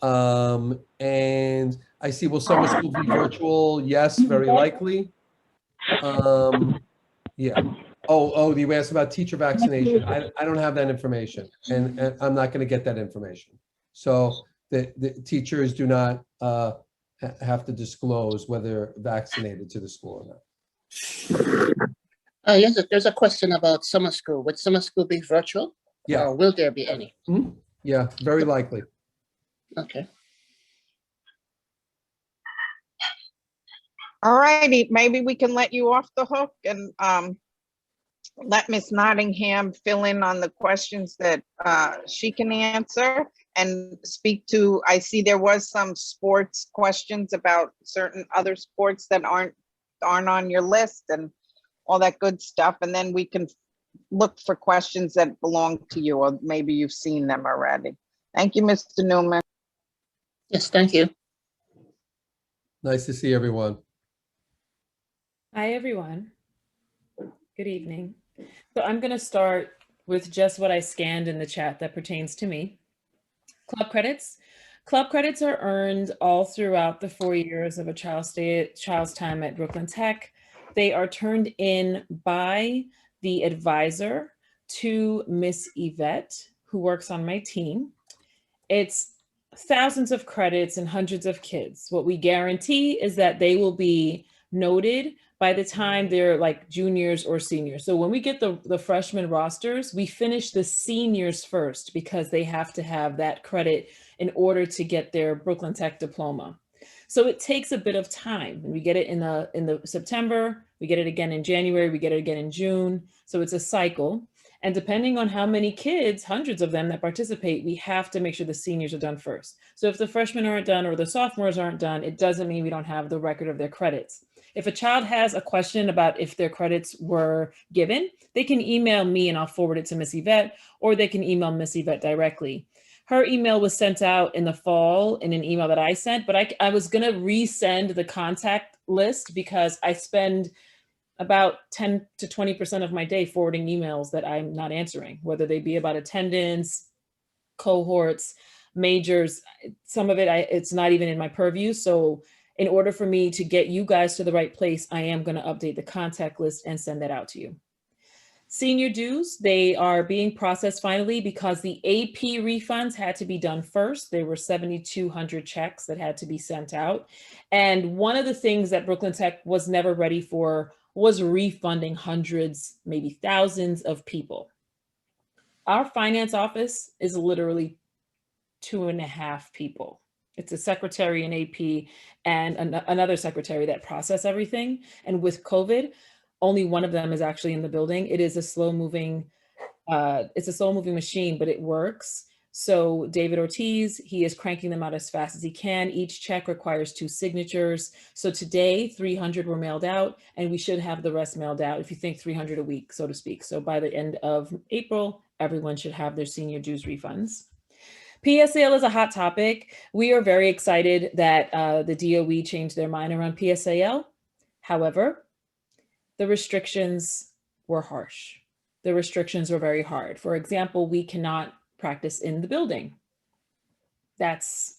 And I see, will summer school be virtual? Yes, very likely. Yeah. Oh, you asked about teacher vaccination. I don't have that information, and I'm not going to get that information. So the teachers do not have to disclose whether vaccinated to the school or not. Yes, there's a question about summer school. Would summer school be virtual? Yeah. Or will there be any? Mm-hmm. Yeah, very likely. Okay. All righty, maybe we can let you off the hook and let Miss Nottingham fill in on the questions that she can answer and speak to. I see there was some sports questions about certain other sports that aren't on your list and all that good stuff. And then we can look for questions that belong to you, or maybe you've seen them already. Thank you, Mr. Newman. Yes, thank you. Nice to see everyone. Hi, everyone. Good evening. So I'm going to start with just what I scanned in the chat that pertains to me. Club credits. Club credits are earned all throughout the 4 years of a child's time at Brooklyn Tech. They are turned in by the advisor to Miss Yvette, who works on my team. It's thousands of credits and hundreds of kids. What we guarantee is that they will be noted by the time they're like juniors or seniors. So when we get the freshman rosters, we finish the seniors first because they have to have that credit in order to get their Brooklyn Tech diploma. So it takes a bit of time. We get it in the September, we get it again in January, we get it again in June. So it's a cycle. And depending on how many kids, hundreds of them that participate, we have to make sure the seniors are done first. So if the freshmen aren't done or the sophomores aren't done, it doesn't mean we don't have the record of their credits. If a child has a question about if their credits were given, they can email me and I'll forward it to Miss Yvette, or they can email Miss Yvette directly. Her email was sent out in the fall in an email that I sent, but I was going to resend the contact list because I spend about 10 to 20% of my day forwarding emails that I'm not answering, whether they be about attendance, cohorts, majors. Some of it, it's not even in my purview. So in order for me to get you guys to the right place, I am going to update the contact list and send that out to you. Senior dues, they are being processed finally because the AP refunds had to be done first. There were 7,200 checks that had to be sent out. And one of the things that Brooklyn Tech was never ready for was refunding hundreds, maybe thousands of people. Our finance office is literally 2.5 people. It's a secretary in AP and another secretary that process everything. And with COVID, only one of them is actually in the building. It is a slow moving, it's a slow moving machine, but it works. So David Ortiz, he is cranking them out as fast as he can. Each check requires 2 signatures. So today 300 were mailed out and we should have the rest mailed out, if you think 300 a week, so to speak. So by the end of April, everyone should have their senior dues refunds. PSAL is a hot topic. We are very excited that the DOE changed their mind around PSAL. However, the restrictions were harsh. The restrictions were very hard. For example, we cannot practice in the building. That's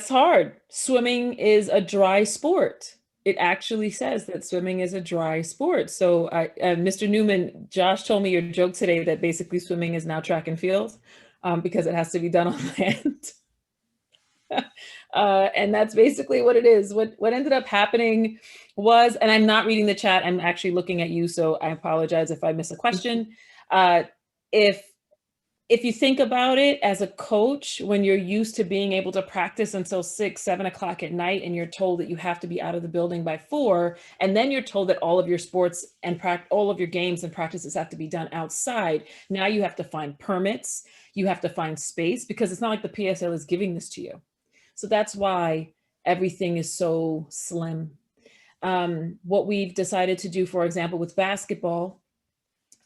hard. Swimming is a dry sport. It actually says that swimming is a dry sport. So Mr. Newman, Josh told me your joke today that basically swimming is now track and field because it has to be done on land. And that's basically what it is. What ended up happening was, and I'm not reading the chat, I'm actually looking at you, so I apologize if I miss a question. If you think about it as a coach, when you're used to being able to practice until 6, 7 o'clock at night, and you're told that you have to be out of the building by 4, and then you're told that all of your sports and all of your games and practices have to be done outside. Now you have to find permits, you have to find space, because it's not like the PSL is giving this to you. So that's why everything is so slim. What we've decided to do, for example, with basketball,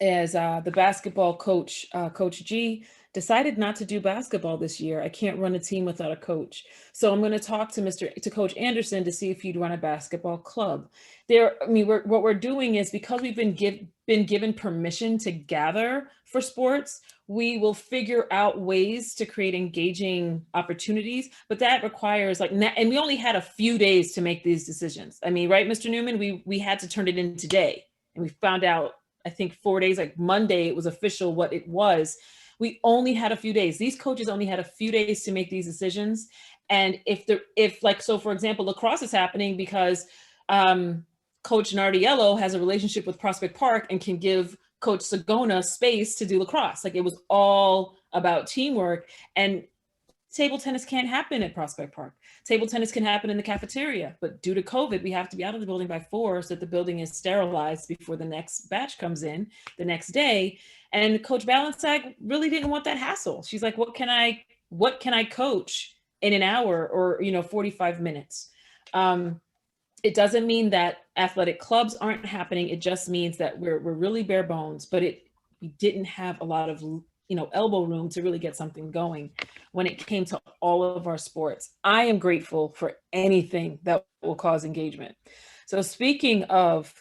is the basketball coach, Coach G, decided not to do basketball this year. I can't run a team without a coach. So I'm going to talk to Coach Anderson to see if he'd run a basketball club. What we're doing is, because we've been given permission to gather for sports, we will figure out ways to create engaging opportunities, but that requires and we only had a few days to make these decisions. I mean, right, Mr. Newman, we had to turn it in today, and we found out, I think 4 days, like Monday, it was official what it was. We only had a few days. These coaches only had a few days to make these decisions. And so for example, lacrosse is happening because Coach Nardiello has a relationship with Prospect Park and can give Coach Sagona space to do lacrosse. Like, it was all about teamwork. And table tennis can't happen at Prospect Park. Table tennis can happen in the cafeteria, but due to COVID, we have to be out of the building by 4 so that the building is sterilized before the next batch comes in the next day. And Coach Balansack really didn't want that hassle. She's like, what can I coach in an hour or 45 minutes? It doesn't mean that athletic clubs aren't happening. It just means that we're really bare bones, but we didn't have a lot of elbow room to really get something going when it came to all of our sports. I am grateful for anything that will cause engagement. So speaking of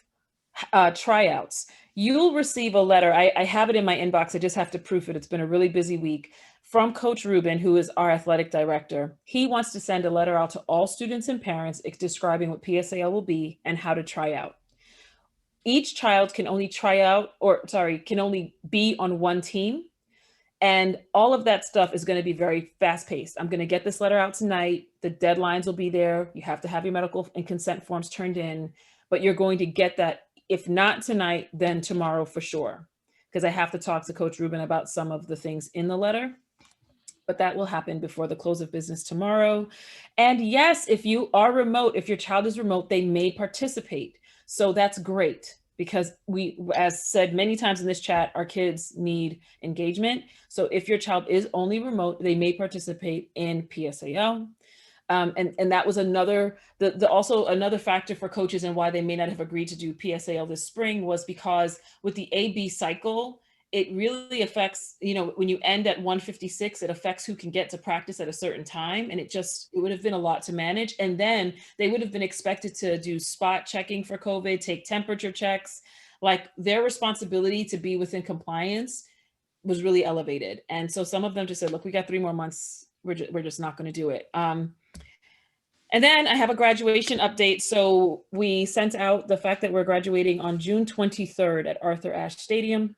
tryouts, you'll receive a letter. I have it in my inbox. I just have to proof it. It's been a really busy week, from Coach Rubin, who is our athletic director. He wants to send a letter out to all students and parents describing what PSAL will be and how to try out. Each child can only can only be on one team. And all of that stuff is going to be very fast paced. I'm going to get this letter out tonight. The deadlines will be there. You have to have your medical and consent forms turned in, but you're going to get that, if not tonight, then tomorrow for sure. Because I have to talk to Coach Rubin about some of the things in the letter, but that will happen before the close of business tomorrow. And yes, if you are remote, if your child is remote, they may participate. So that's great, because we, as said many times in this chat, our kids need engagement. So if your child is only remote, they may participate in PSAL. And that was also another factor for coaches and why they may not have agreed to do PSAL this spring, was because with the AB cycle, it really affects, you know, when you end at 156, it affects who can get to practice at a certain time. And it would have been a lot to manage. And then they would have been expected to do spot checking for COVID, take temperature checks. Like, their responsibility to be within compliance was really elevated. And so some of them just said, look, we got 3 more months. We're just not going to do it. And then I have a graduation update. So we sent out the fact that we're graduating on June 23rd at Arthur Ashe Stadium.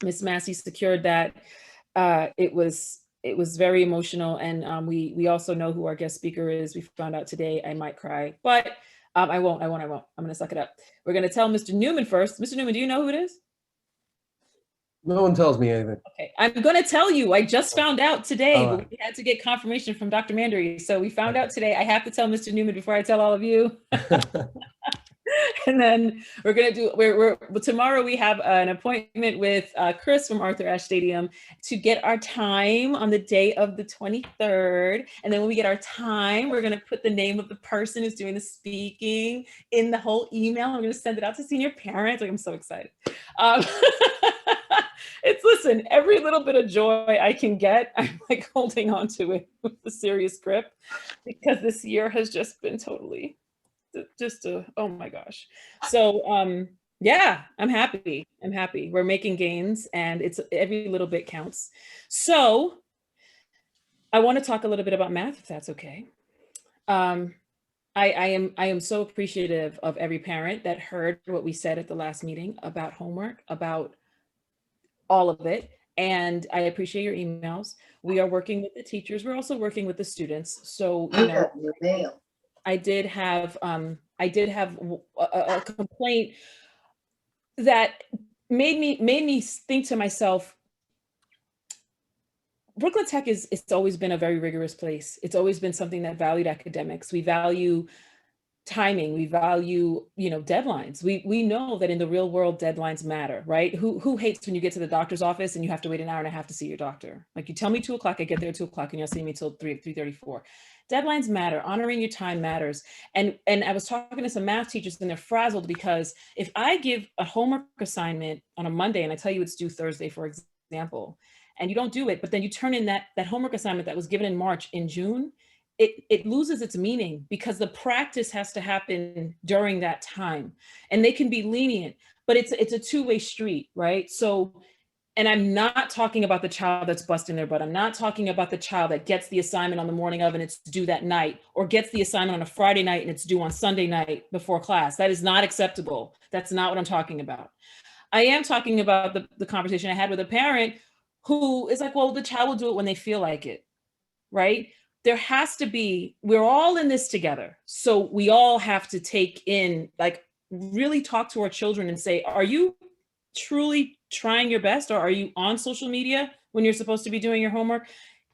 Miss Massey secured that. It was very emotional. And we also know who our guest speaker is. We found out today. I might cry, but I won't. I'm going to suck it up. We're going to tell Mr. Newman first. Mr. Newman, do you know who it is? No one tells me anything. Okay, I'm going to tell you. I just found out today, All but we had to get confirmation from Dr. Mandery. So we found out today. I have to tell Mr. Newman before I tell all of you. And then we're going to do, tomorrow we have an appointment with Chris from Arthur Ashe Stadium to get our time on the day of the 23rd. And then when we get our time, we're going to put the name of the person who's doing the speaking in the whole email. I'm going to send it out to senior parents. Like, I'm so excited. Listen, every little bit of joy I can get, I'm like holding on to it with a serious grip, because this year has just been totally oh my gosh. So yeah, I'm happy. We're making gains, and it's every little bit counts. So I want to talk a little bit about math, if that's okay. I am so appreciative of every parent that heard what we said at the last meeting about homework, about all of it. And I appreciate your emails. We are working with the teachers. We're also working with the students. So, you know, I did have a complaint that made me think to myself, Brooklyn Tech it's always been a very rigorous place. It's always been something that valued academics. We value timing. We value, you know, deadlines. We know that in the real world, deadlines matter, right? Who hates when you get to the doctor's office and you have to wait an hour and a half to see your doctor? Like, you tell me 2 o'clock, I get there at 2 o'clock, and you'll see me till 3:34. Deadlines matter. Honoring your time matters. And I was talking to some math teachers, and they're frazzled because if I give a homework assignment on a Monday and I tell you it's due Thursday, for example, and you don't do it, but then you turn in that homework assignment that was given in March in June, it loses its meaning, because the practice has to happen during that time, and they can be lenient, but it's a two-way street, right? So, and I'm not talking about the child that's busting their butt. I'm not talking about the child that gets the assignment on the morning of and it's due that night, or gets the assignment on a Friday night and it's due on Sunday night before class. That is not acceptable. That's not what I'm talking about. I am talking about the conversation I had with a parent who is like, well, the child will do it when they feel like it, right? There has to be, we're all in this together. So we all have to take in, like, really talk to our children and say, are you truly trying your best, or are you on social media when you're supposed to be doing your homework?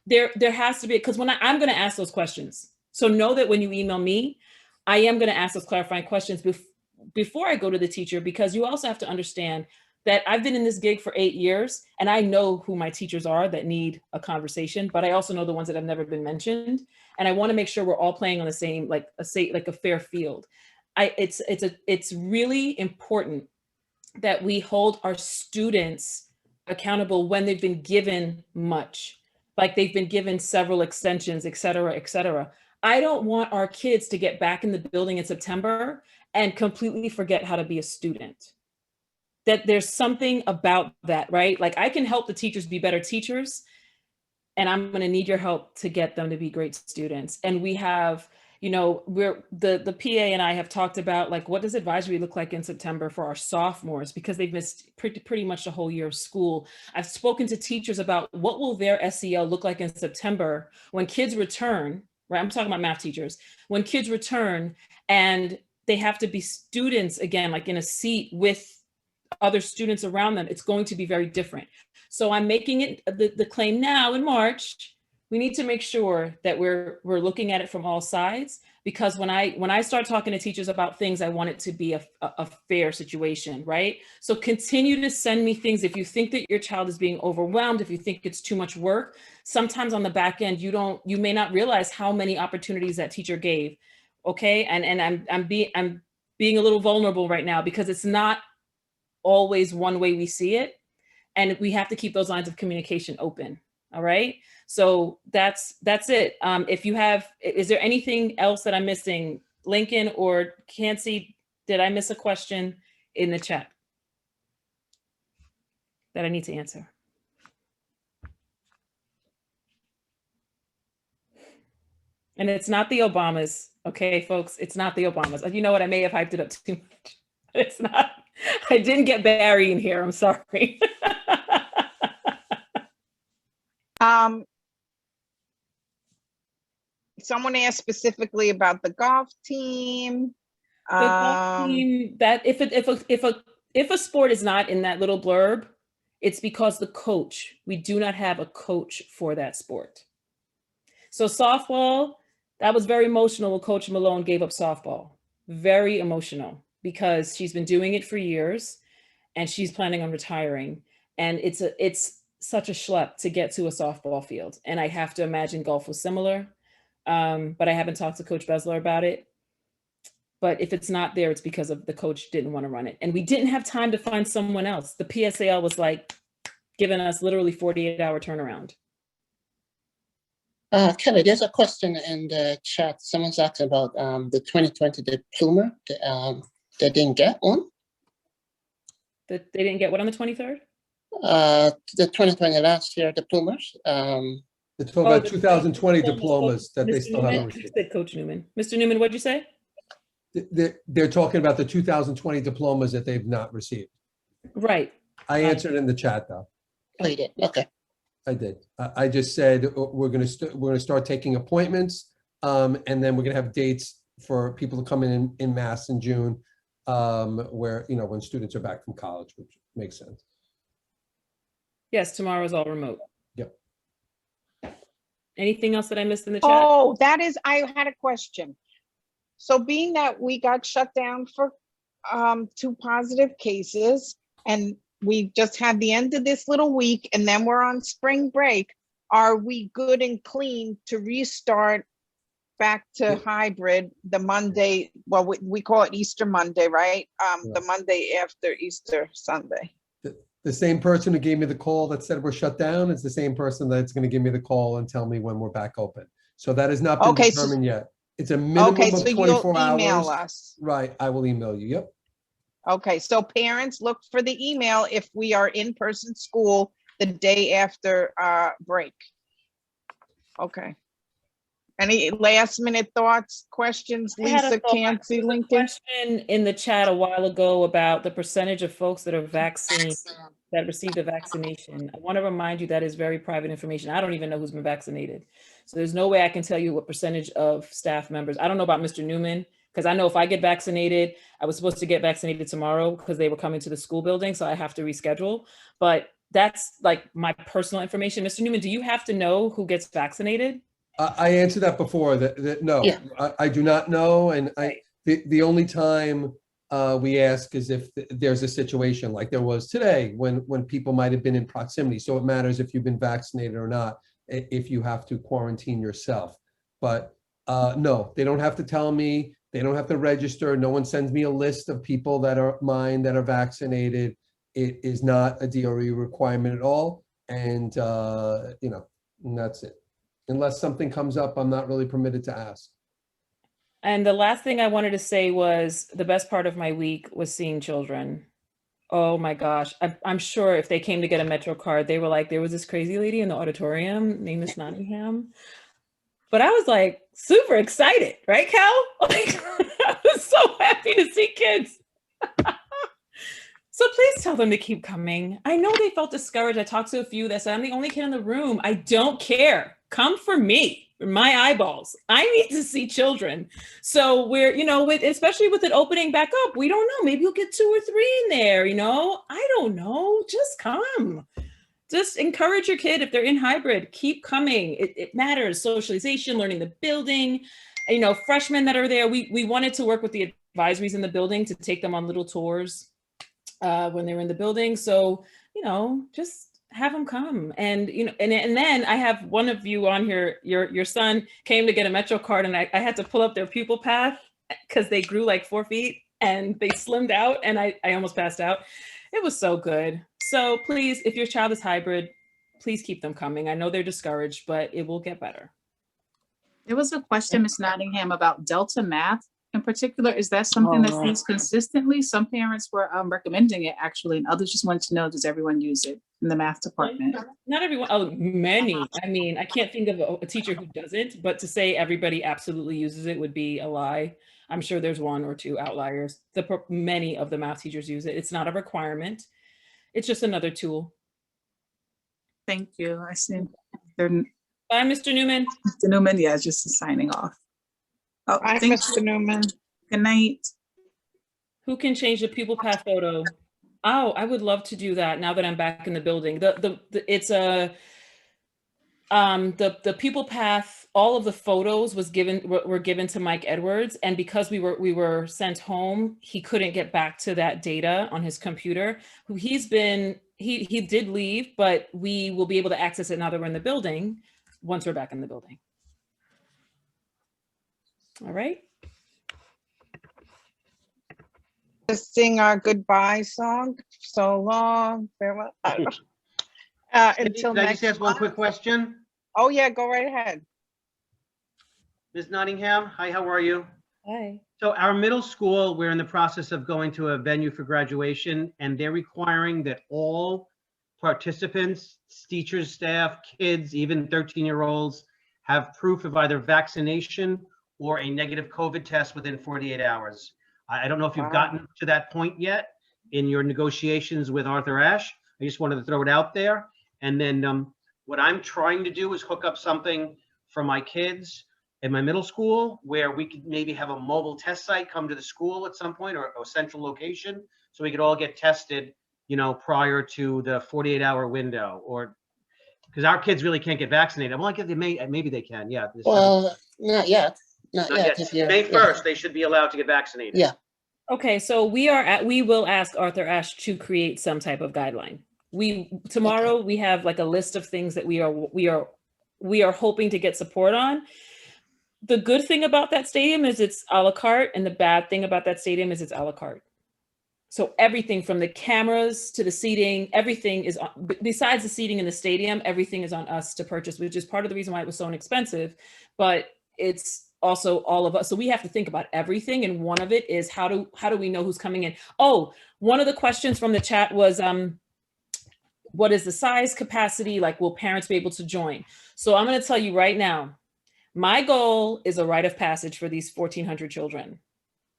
There has to be, because when I'm going to ask those questions. So know that when you email me, I am going to ask those clarifying questions before I go to the teacher, because you also have to understand that I've been in this gig for 8 years, and I know who my teachers are that need a conversation, but I also know the ones that have never been mentioned. And I want to make sure we're all playing on the same, like a fair field. It's really important that we hold our students accountable when they've been given much, like they've been given several extensions, et cetera, et cetera. I don't want our kids to get back in the building in September and completely forget how to be a student. That there's something about that, right? Like, I can help the teachers be better teachers, and I'm going to need your help to get them to be great students. And we have, you know, the PA and I have talked about, like, what does advisory look like in September for our sophomores, because they've missed pretty much the whole year of school. I've spoken to teachers about what will their SEL look like in September when kids return, right? I'm talking about math teachers. When kids return and they have to be students again, like in a seat with other students around them, it's going to be very different. So I'm making it the claim now in March. We need to make sure that we're looking at it from all sides, because when I start talking to teachers about things, I want it to be a fair situation, right? So continue to send me things if you think that your child is being overwhelmed, if you think it's too much work. Sometimes on the back end, you may not realize how many opportunities that teacher gave. Okay, and I'm being a little vulnerable right now, because it's not always one way we see it. And we have to keep those lines of communication open. All right. So that's it. If you have, is there anything else that I'm missing? Lincoln or Kansi, did I miss a question in the chat that I need to answer? And it's not the Obamas, okay, folks? It's not the Obamas. You know what? I may have hyped it up too much. It's not. I didn't get Barry in here. I'm sorry. Someone asked specifically about the golf team. The golf team, that if a sport is not in that little blurb, it's because the coach, we do not have a coach for that sport. So softball, that was very emotional when Coach Malone gave up softball. Very emotional because she's been doing it for years and she's planning on retiring. And it's such a schlep to get to a softball field. And I have to imagine golf was similar, but I haven't talked to Coach Besler about it. But if it's not there, it's because of the coach didn't want to run it. And we didn't have time to find someone else. The PSAL was like giving us literally 48-hour turnaround. Kelly, there's a question in the chat. Someone's asking about the 2020 diploma. They didn't get one. They didn't get what on the 23rd? The 2020 last year diplomas. It's about 2020 diplomas that they still haven't received. Said Coach Newman. Mr. Newman, what'd you say? They're talking about the 2020 diplomas that they've not received. Right. I answered in the chat though. Oh, you did? Okay. I did. I just said we're going to start taking appointments, and then we're going to have dates for people to come in mass in June, where when students are back from college, which makes sense. Yes, tomorrow is all remote. Yep. Anything else that I missed in the chat? Oh, I had a question. So being that we got shut down for 2 positive cases, and we just had the end of this little week, and then we're on spring break, are we good and clean to restart back to hybrid the Monday? Well, we call it Easter Monday, right? The Monday after Easter Sunday. The same person who gave me the call that said we're shut down is the same person that's going to give me the call and tell me when we're back open. So that has not been determined yet. It's a minimum of 24 hours. Email us. Right. I will email you. Yep. Okay. So parents, look for the email if we are in-person school the day after break. Okay. Any last minute thoughts, questions, Lisa, Kansi, Lincoln? Question in the chat a while ago about the percentage of folks that are vaccinated, that received a vaccination. I want to remind you that is very private information. I don't even know who's been vaccinated. So there's no way I can tell you what percentage of staff members. I don't know about Mr. Newman, because I know if I get vaccinated, I was supposed to get vaccinated tomorrow because they were coming to the school building, so I have to reschedule. But that's like my personal information. Mr. Newman, do you have to know who gets vaccinated? I answered that before. That no, yeah. I do not know, and the only time we ask is if there's a situation like there was today when people might have been in proximity. So it matters if you've been vaccinated or not, if you have to quarantine yourself. But no, they don't have to tell me. They don't have to register. No one sends me a list of people that are mine that are vaccinated. It is not a DRE requirement at all, and and that's it. Unless something comes up, I'm not really permitted to ask. And the last thing I wanted to say was the best part of my week was seeing children. Oh my gosh. I'm sure if they came to get a Metro card, they were like, there was this crazy lady in the auditorium named Miss Nottingham. But I was like super excited, right, Cal? Like, I was so happy to see kids. So please tell them to keep coming. I know they felt discouraged. I talked to a few that said, I'm the only kid in the room. I don't care. Come for me, for my eyeballs. I need to see children. So we're, especially with it opening back up, we don't know. Maybe you'll get 2 or 3 in there, I don't know. Just come. Just encourage your kid if they're in hybrid. Keep coming. It matters. Socialization, learning the building. Freshmen that are there. We wanted to work with the advisories in the building to take them on little tours when they were in the building. So, just have them come. And, and then I have one of you on here, your son came to get a Metro card, and I had to pull up their pupil path because they grew like 4 feet and they slimmed out, and I almost passed out. It was so good. So please, if your child is hybrid, please keep them coming. I know they're discouraged, but it will get better. There was a question, Ms. Nottingham, about Delta Math in particular. Is that something that's used consistently? Some parents were recommending it actually, and others just wanted to know, does everyone use it in the math department? Not everyone, oh, many. I mean, I can't think of a teacher who doesn't, but to say everybody absolutely uses it would be a lie. I'm sure there's one or two outliers. Many of the math teachers use it. It's not a requirement. It's just another tool. Thank you. I see. They're, Bye, Mr. Newman. Mr. Newman, yeah, just signing off. Oh, Bye, thank Mr. you. Newman. Good night. Who can change the pupil path photo? Oh, I would love to do that now that I'm back in the building. It's a the pupil path, all of the photos were given to Mike Edwards, and because we were sent home, he couldn't get back to that data on his computer. He did leave, but we will be able to access it now that we're in the building once we're back in the building. All right. Let's sing our goodbye song. So long, farewell. Until Can I next just ask one month. quick question? Oh, yeah, go right ahead. Ms. Nottingham, hi, how are you? Hi. So our middle school, we're in the process of going to a venue for graduation, and they're requiring that all participants, teachers, staff, kids, even 13-year-olds, have proof of either vaccination or a negative COVID test within 48 hours. I don't know if you've gotten to that point yet in your negotiations with Arthur Ashe. I just wanted to throw it out there. And then what I'm trying to do is hook up something for my kids in my middle school where we could maybe have a mobile test site come to the school at some point, or a central location, so we could all get tested, you know, prior to the 48-hour window, or because our kids really can't get vaccinated. Well, I guess maybe they can. Yeah. Well, not yet. Not Not yet. yet. If you're, May yeah. 1st, they should be allowed to get vaccinated. Yeah. Okay, so we will ask Arthur Ashe to create some type of guideline. Tomorrow we have like a list of things that we are hoping to get support on. The good thing about that stadium is it's a la carte, and the bad thing about that stadium is it's a la carte. So everything from the cameras to the seating, everything is on, besides the seating in the stadium, everything is on us to purchase, which is part of the reason why it was so inexpensive, but it's also all of us. So we have to think about everything. And one of it is how do we know who's coming in? Oh, one of the questions from the chat was, what is the size capacity? Like, will parents be able to join? So I'm going to tell you right now, my goal is a rite of passage for these 1,400 children.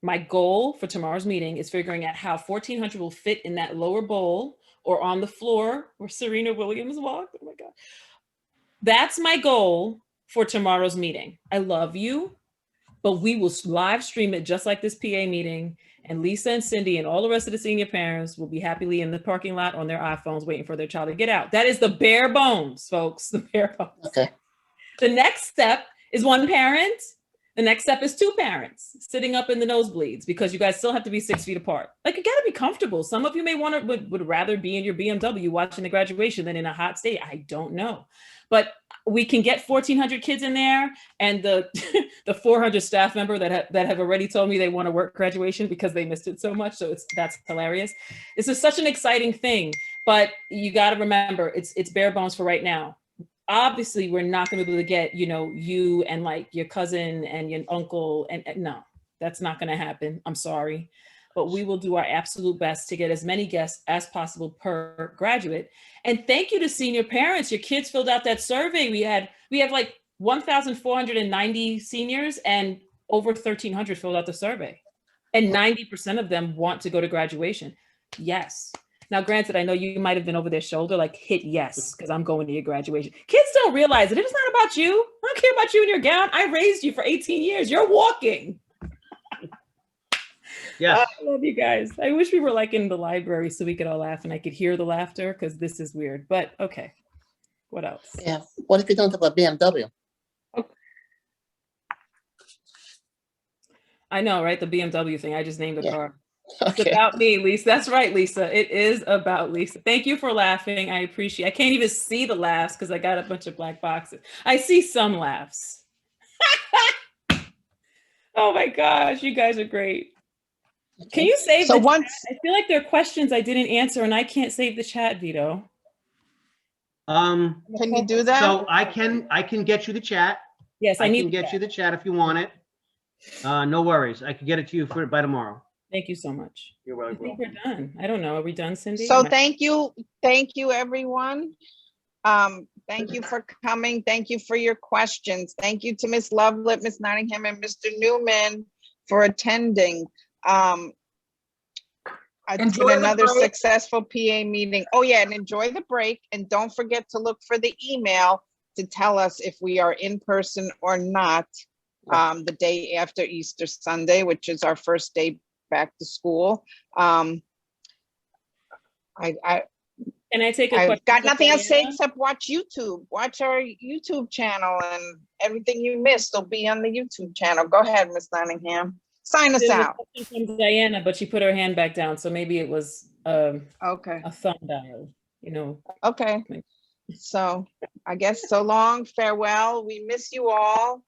My goal for tomorrow's meeting is figuring out how 1,400 will fit in that lower bowl or on the floor where Serena Williams walked. Oh my God. That's my goal for tomorrow's meeting. I love you, but we will live stream it just like this PA meeting, and Lisa and Cindy and all the rest of the senior parents will be happily in the parking lot on their iPhones waiting for their child to get out. That is the bare bones, folks, the bare bones. Okay. The next step is one parent. The next step is two parents sitting up in the nosebleeds, because you guys still have to be 6 feet apart. Like, you gotta be comfortable. Some of you may would rather be in your BMW watching the graduation than in a hot state. I don't know. But we can get 1,400 kids in there, and the 400 staff member that have already told me they want to work graduation because they missed it so much. So that's hilarious. This is such an exciting thing, but you got to remember it's bare bones for right now. Obviously, we're not going to be able to get, you and like your cousin and your uncle, and no, that's not going to happen. I'm sorry, but we will do our absolute best to get as many guests as possible per graduate. And thank you to senior parents. Your kids filled out that survey. We have like 1,490 seniors, and over 1,300 filled out the survey. And 90% of them want to go to graduation. Yes. Now, granted, I know you might have been over their shoulder, like, hit yes, because I'm going to your graduation. Kids don't realize it. It's not about you. I don't care about you and your gown. I raised you for 18 years. You're walking. Yes. I love you guys. I wish we were like in the library so we could all laugh and I could hear the laughter, because this is weird. But okay, what else? Yeah. What if you don't have a BMW? I know, right? The BMW thing. I just named the car. Okay. It's about me, Lisa. That's right, Lisa. It is about Lisa. Thank you for laughing. I appreciate it. I can't even see the laughs because I got a bunch of black boxes. I see some laughs. Oh my gosh, you guys are great. Can you save So the once, chat? I feel like there are questions I didn't answer and I can't save the chat, Vito. can you do that? So I can get you the chat. Yes, I I need can the get chat. you the chat if you want it. No worries. I can get it to you by tomorrow. Thank you so much. You're I welcome. think we're done. I don't know. Are we done, Cindy? So thank you, everyone. Thank you for coming. Thank you for your questions. Thank you to Ms. Lovelet, Ms. Nottingham, and Mr. Newman for attending. It's Enjoy been the another break. successful PA meeting. Oh yeah, and enjoy the break. And don't forget to look for the email to tell us if we are in person or not the day after Easter Sunday, which is our first day back to school. Can I take a question? I've got from nothing else to say Diana? except watch YouTube. Watch our YouTube channel, and everything you missed will be on the YouTube channel. Go ahead, Ms. Nottingham. Sign us There was a out. question from Diana, but she put her hand back down, so maybe it was Okay. a thumb down, you know. Okay. So I guess so long, farewell. We miss you all.